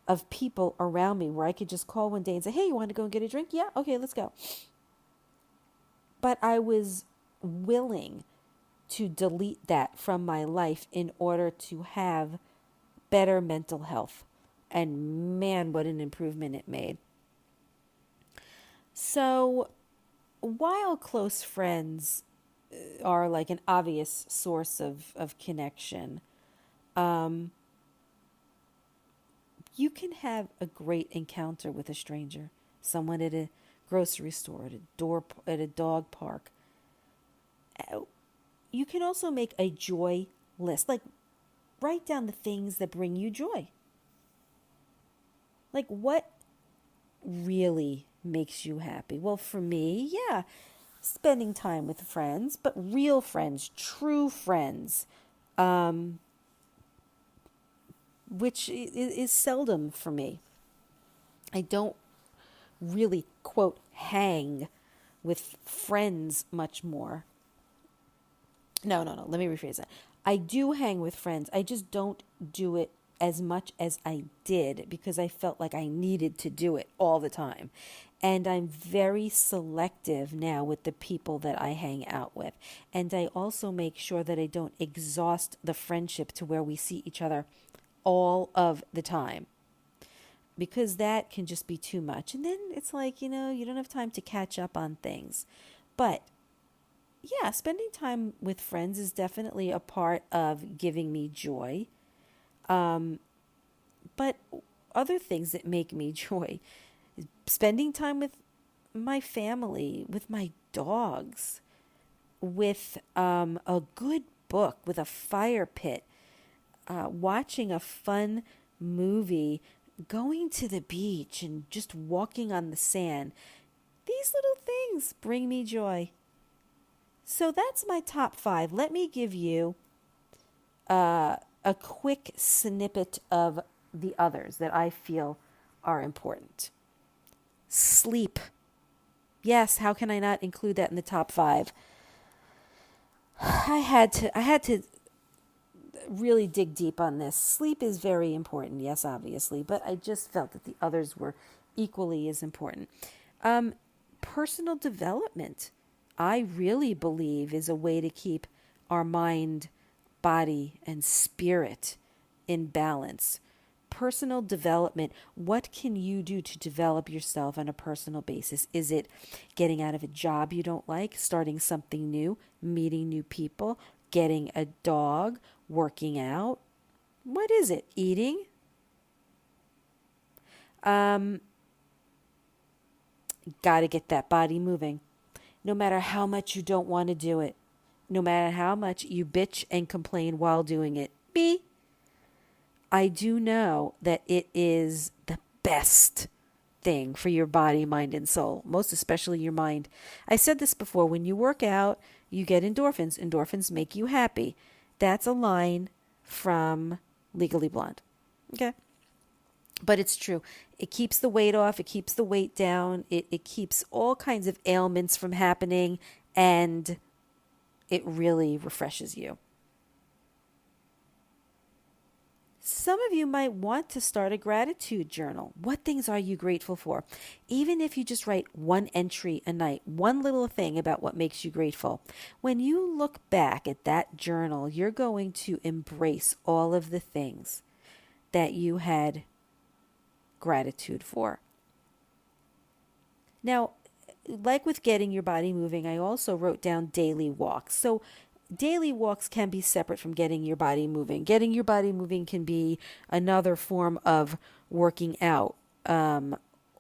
of people around me where I could just call one day and say, hey, you want to go and get a drink? Yeah, okay, let's go. But I was willing to delete that from my life in order to have better mental health. And man, what an improvement it made. So while close friends are like an obvious source of connection, you can have a great encounter with a stranger, someone at a grocery store, at a dog park. You can also make a joy list. Like, write down the things that bring you joy. Like, what really makes you happy? Well, for me, yeah, spending time with friends, but real friends, true friends, which is seldom for me. I don't really, quote, hang with friends much more. No. Let me rephrase that. I do hang with friends. I just don't do it as much as I did because I felt like I needed to do it all the time. And I'm very selective now with the people that I hang out with. And I also make sure that I don't exhaust the friendship to where we see each other all of the time, because that can just be too much. And then it's like, you don't have time to catch up on things. But yeah, spending time with friends is definitely a part of giving me joy. But other things that make me joy is spending time with my family, with my dogs, with a good book, with a fire pit, watching a fun movie, going to the beach and just walking on the sand. These little things bring me joy. So that's my top 5. Let me give you a quick snippet of the others that I feel are important. Sleep. Yes, how can I not include that in the top 5? I had to really dig deep on this. Sleep is very important, yes, obviously, but I just felt that the others were equally as important. Personal development, I really believe, is a way to keep our mind, body, and spirit in balance. Personal development, what can you do to develop yourself on a personal basis? Is it getting out of a job you don't like, starting something new, meeting new people, getting a dog, working out? What is it? Eating? Got to get that body moving. No matter how much you don't want to do it. No matter how much you bitch and complain while doing it. I do know that it is the best thing for your body, mind, and soul, most especially your mind. I said this before, when you work out, you get endorphins. Endorphins make you happy. That's a line from Legally Blonde. Okay? But it's true. It keeps the weight off. It keeps the weight down. It keeps all kinds of ailments from happening, and it really refreshes you. Some of you might want to start a gratitude journal. What things are you grateful for? Even if you just write one entry a night, one little thing about what makes you grateful. When you look back at that journal, you're going to embrace all of the things that you had gratitude for. Now, like with getting your body moving, I also wrote down daily walks. So daily walks can be separate from getting your body moving. Getting your body moving can be another form of working out,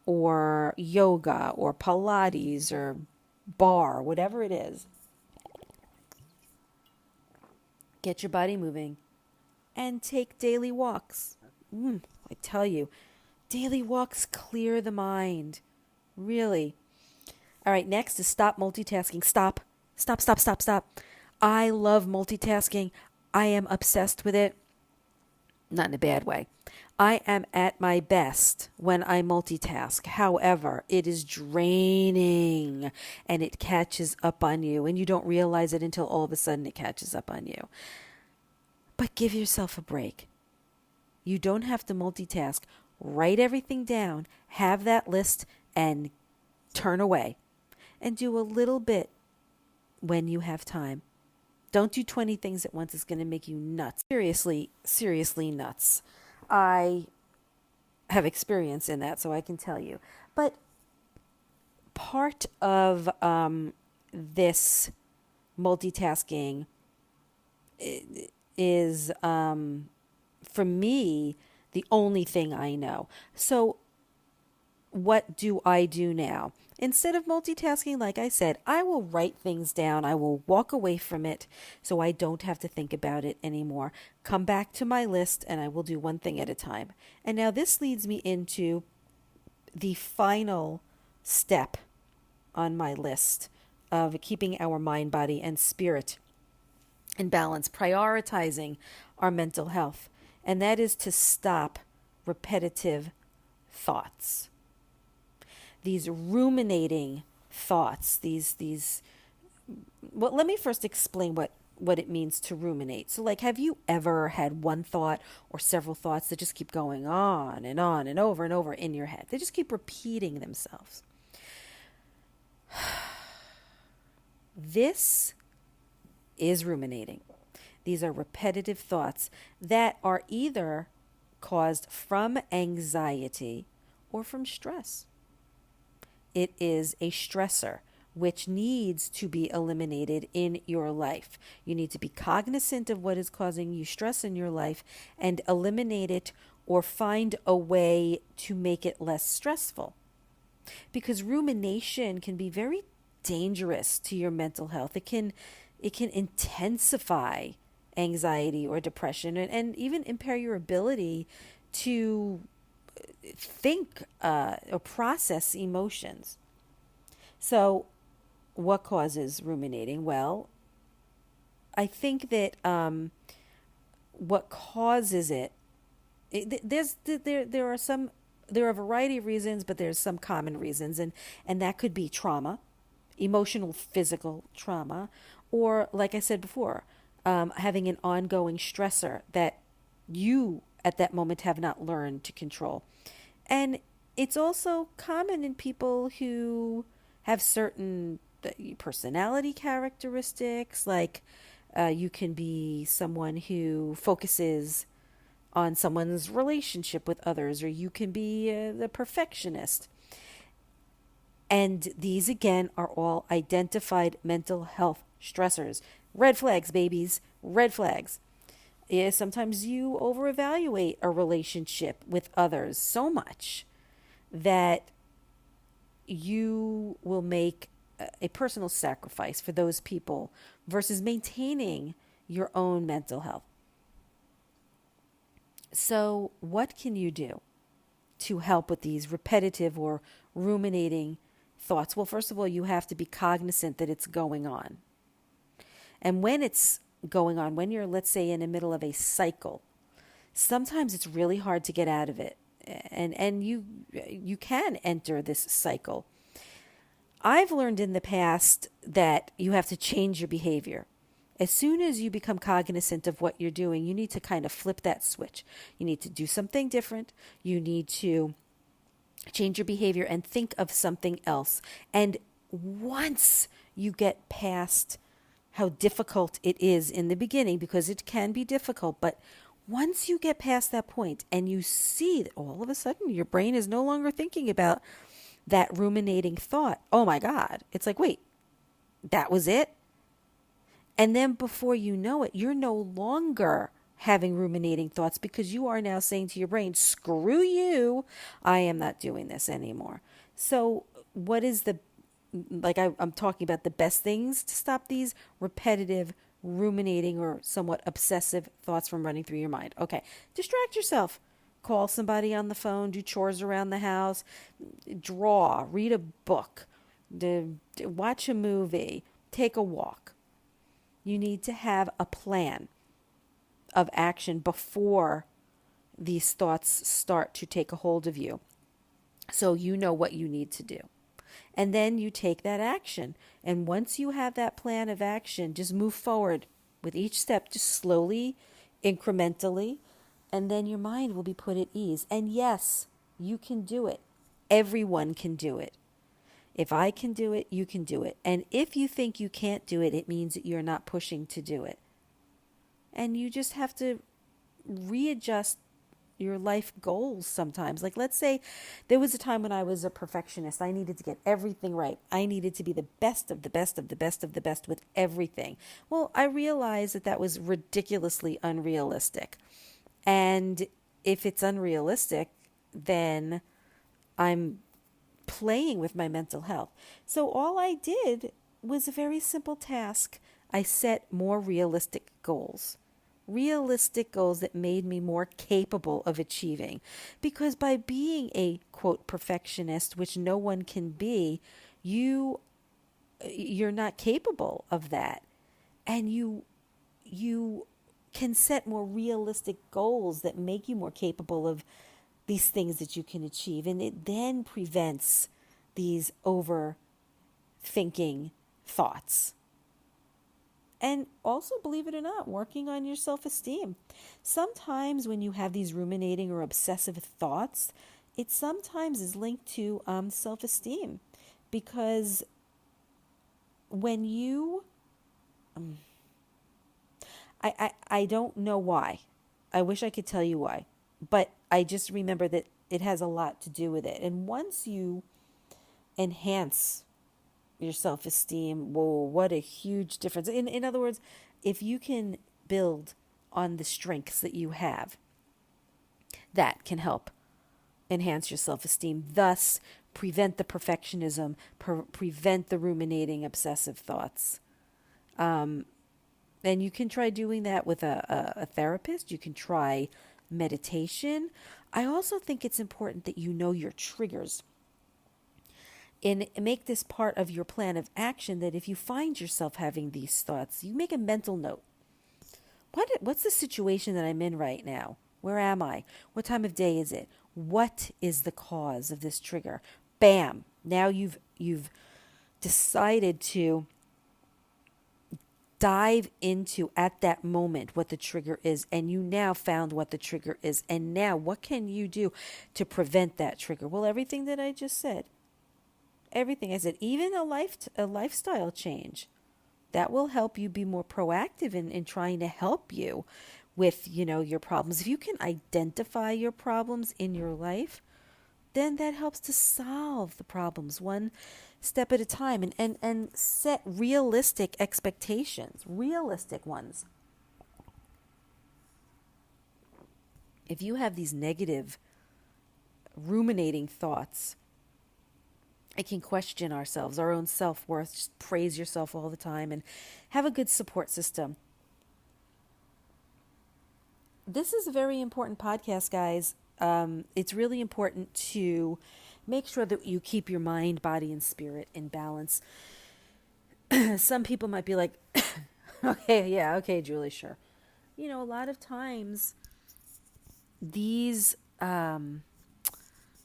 or yoga or Pilates or bar, whatever it is. Get your body moving and take daily walks. I tell you, daily walks clear the mind. Really. All right, next is stop multitasking. Stop. Stop, stop, stop, stop. I love multitasking. I am obsessed with it. Not in a bad way. I am at my best when I multitask. However, it is draining and it catches up on you, and you don't realize it until all of a sudden it catches up on you. But give yourself a break. You don't have to multitask. Write everything down, have that list, and turn away. And do a little bit when you have time. Don't do 20 things at once. It's going to make you nuts. Seriously, seriously nuts. I have experience in that, so I can tell you. But part of this multitasking is, for me, the only thing I know. So what do I do now? Instead of multitasking, like I said, I will write things down. I will walk away from it so I don't have to think about it anymore. Come back to my list and I will do one thing at a time. And now this leads me into the final step on my list of keeping our mind, body, and spirit in balance, prioritizing our mental health. And that is to stop repetitive thoughts. These ruminating thoughts, well, let me first explain what it means to ruminate. So, like, have you ever had one thought or several thoughts that just keep going on and over and over in your head? They just keep repeating themselves. This is ruminating. These are repetitive thoughts that are either caused from anxiety or from stress. It is a stressor which needs to be eliminated in your life. You need to be cognizant of what is causing you stress in your life and eliminate it or find a way to make it less stressful. Because rumination can be very dangerous to your mental health. It can intensify anxiety or depression and even impair your ability to think or process emotions. So what causes ruminating? Well, I think that what causes it, there are a variety of reasons, but there's some common reasons, and that could be trauma, emotional, physical trauma, or, like I said before, having an ongoing stressor that you at that moment have not learned to control. And it's also common in people who have certain personality characteristics, like you can be someone who focuses on someone's relationship with others, or you can be the perfectionist. And these, again, are all identified mental health stressors. Red flags, babies, red flags. Yeah, sometimes you overevaluate a relationship with others so much that you will make a personal sacrifice for those people versus maintaining your own mental health. So what can you do to help with these repetitive or ruminating thoughts? Well, first of all, you have to be cognizant that it's going on. And when it's going on, when you're, let's say, in the middle of a cycle, sometimes it's really hard to get out of it. And you can enter this cycle. I've learned in the past that you have to change your behavior. As soon as you become cognizant of what you're doing, you need to kind of flip that switch. You need to do something different. You need to change your behavior and think of something else. And once you get past how difficult it is in the beginning, because it can be difficult, but once you get past that point and you see that all of a sudden your brain is no longer thinking about that ruminating thought, oh my God, it's like, wait, that was it? And then before you know it, you're no longer having ruminating thoughts because you are now saying to your brain, screw you, I am not doing this anymore. So what is I'm talking about the best things to stop these repetitive, ruminating, or somewhat obsessive thoughts from running through your mind. Okay, distract yourself. Call somebody on the phone, do chores around the house, draw, read a book, watch a movie, take a walk. You need to have a plan of action before these thoughts start to take a hold of you. So you know what you need to do. And then you take that action. And once you have that plan of action, just move forward with each step, just slowly, incrementally, and then your mind will be put at ease. And yes, you can do it. Everyone can do it. If I can do it, you can do it. And if you think you can't do it, it means that you're not pushing to do it. And you just have to readjust your life goals sometimes. Like, let's say there was a time when I was a perfectionist. I needed to get everything right. I needed to be the best of the best of the best of the best with everything. Well, I realized that was ridiculously unrealistic. And if it's unrealistic, then I'm playing with my mental health. So all I did was a very simple task. I set more realistic goals. Realistic goals that made me more capable of achieving. Because by being a, quote, perfectionist, which no one can be, you're not capable of that. And you can set more realistic goals that make you more capable of these things that you can achieve. And it then prevents these overthinking thoughts. And also, believe it or not, working on your self-esteem. Sometimes when you have these ruminating or obsessive thoughts, it sometimes is linked to self-esteem. Because when you... I don't know why. I wish I could tell you why. But I just remember that it has a lot to do with it. And once you enhance your self-esteem, whoa, what a huge difference. In other words, if you can build on the strengths that you have, that can help enhance your self-esteem, thus prevent the perfectionism, prevent the ruminating obsessive thoughts. And you can try doing that with a therapist. You can try meditation. I also think it's important that you know your triggers and make this part of your plan of action, that if you find yourself having these thoughts, you make a mental note. What's the situation that I'm in right now? Where am I? What time of day is it? What is the cause of this trigger? Bam! Now you've decided to dive into, at that moment, what the trigger is, and you now found what the trigger is. And now what can you do to prevent that trigger? Well, everything that I just said. Everything I said, even a lifestyle change, that will help you be more proactive in trying to help you with, your problems. If you can identify your problems in your life, then that helps to solve the problems one step at a time, and set realistic expectations, realistic ones. If you have these negative, ruminating thoughts, it can question ourselves, our own self-worth. Just praise yourself all the time and have a good support system. This is a very important podcast, guys. It's really important to make sure that you keep your mind, body, and spirit in balance. Some people might be like, okay, Julie, sure. A lot of times these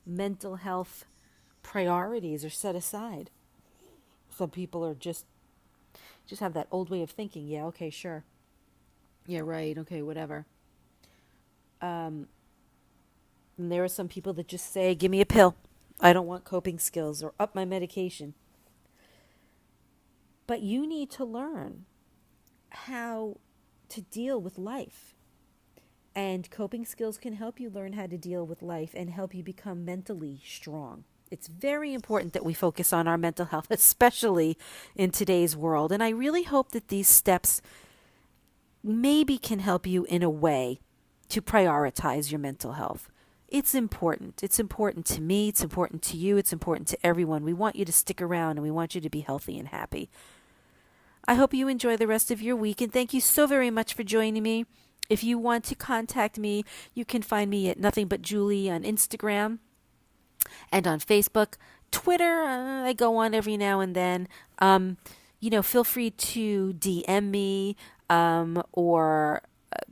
mental health priorities are set aside. Some people are just have that old way of thinking. Yeah, okay, sure. Yeah, right. Okay, whatever. And there are some people that just say, give me a pill. I don't want coping skills, or up my medication. But you need to learn how to deal with life. And coping skills can help you learn how to deal with life and help you become mentally strong. It's very important that we focus on our mental health, especially in today's world. And I really hope that these steps maybe can help you in a way to prioritize your mental health. It's important. It's important to me. It's important to you. It's important to everyone. We want you to stick around and we want you to be healthy and happy. I hope you enjoy the rest of your week, and thank you so very much for joining me. If you want to contact me, you can find me at Nothing But Julie on Instagram and on Facebook. Twitter, I go on every now and then. Feel free to DM me or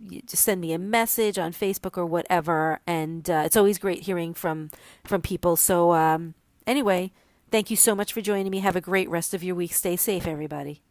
you just send me a message on Facebook or whatever. And it's always great hearing from people. So anyway, thank you so much for joining me. Have a great rest of your week. Stay safe, everybody.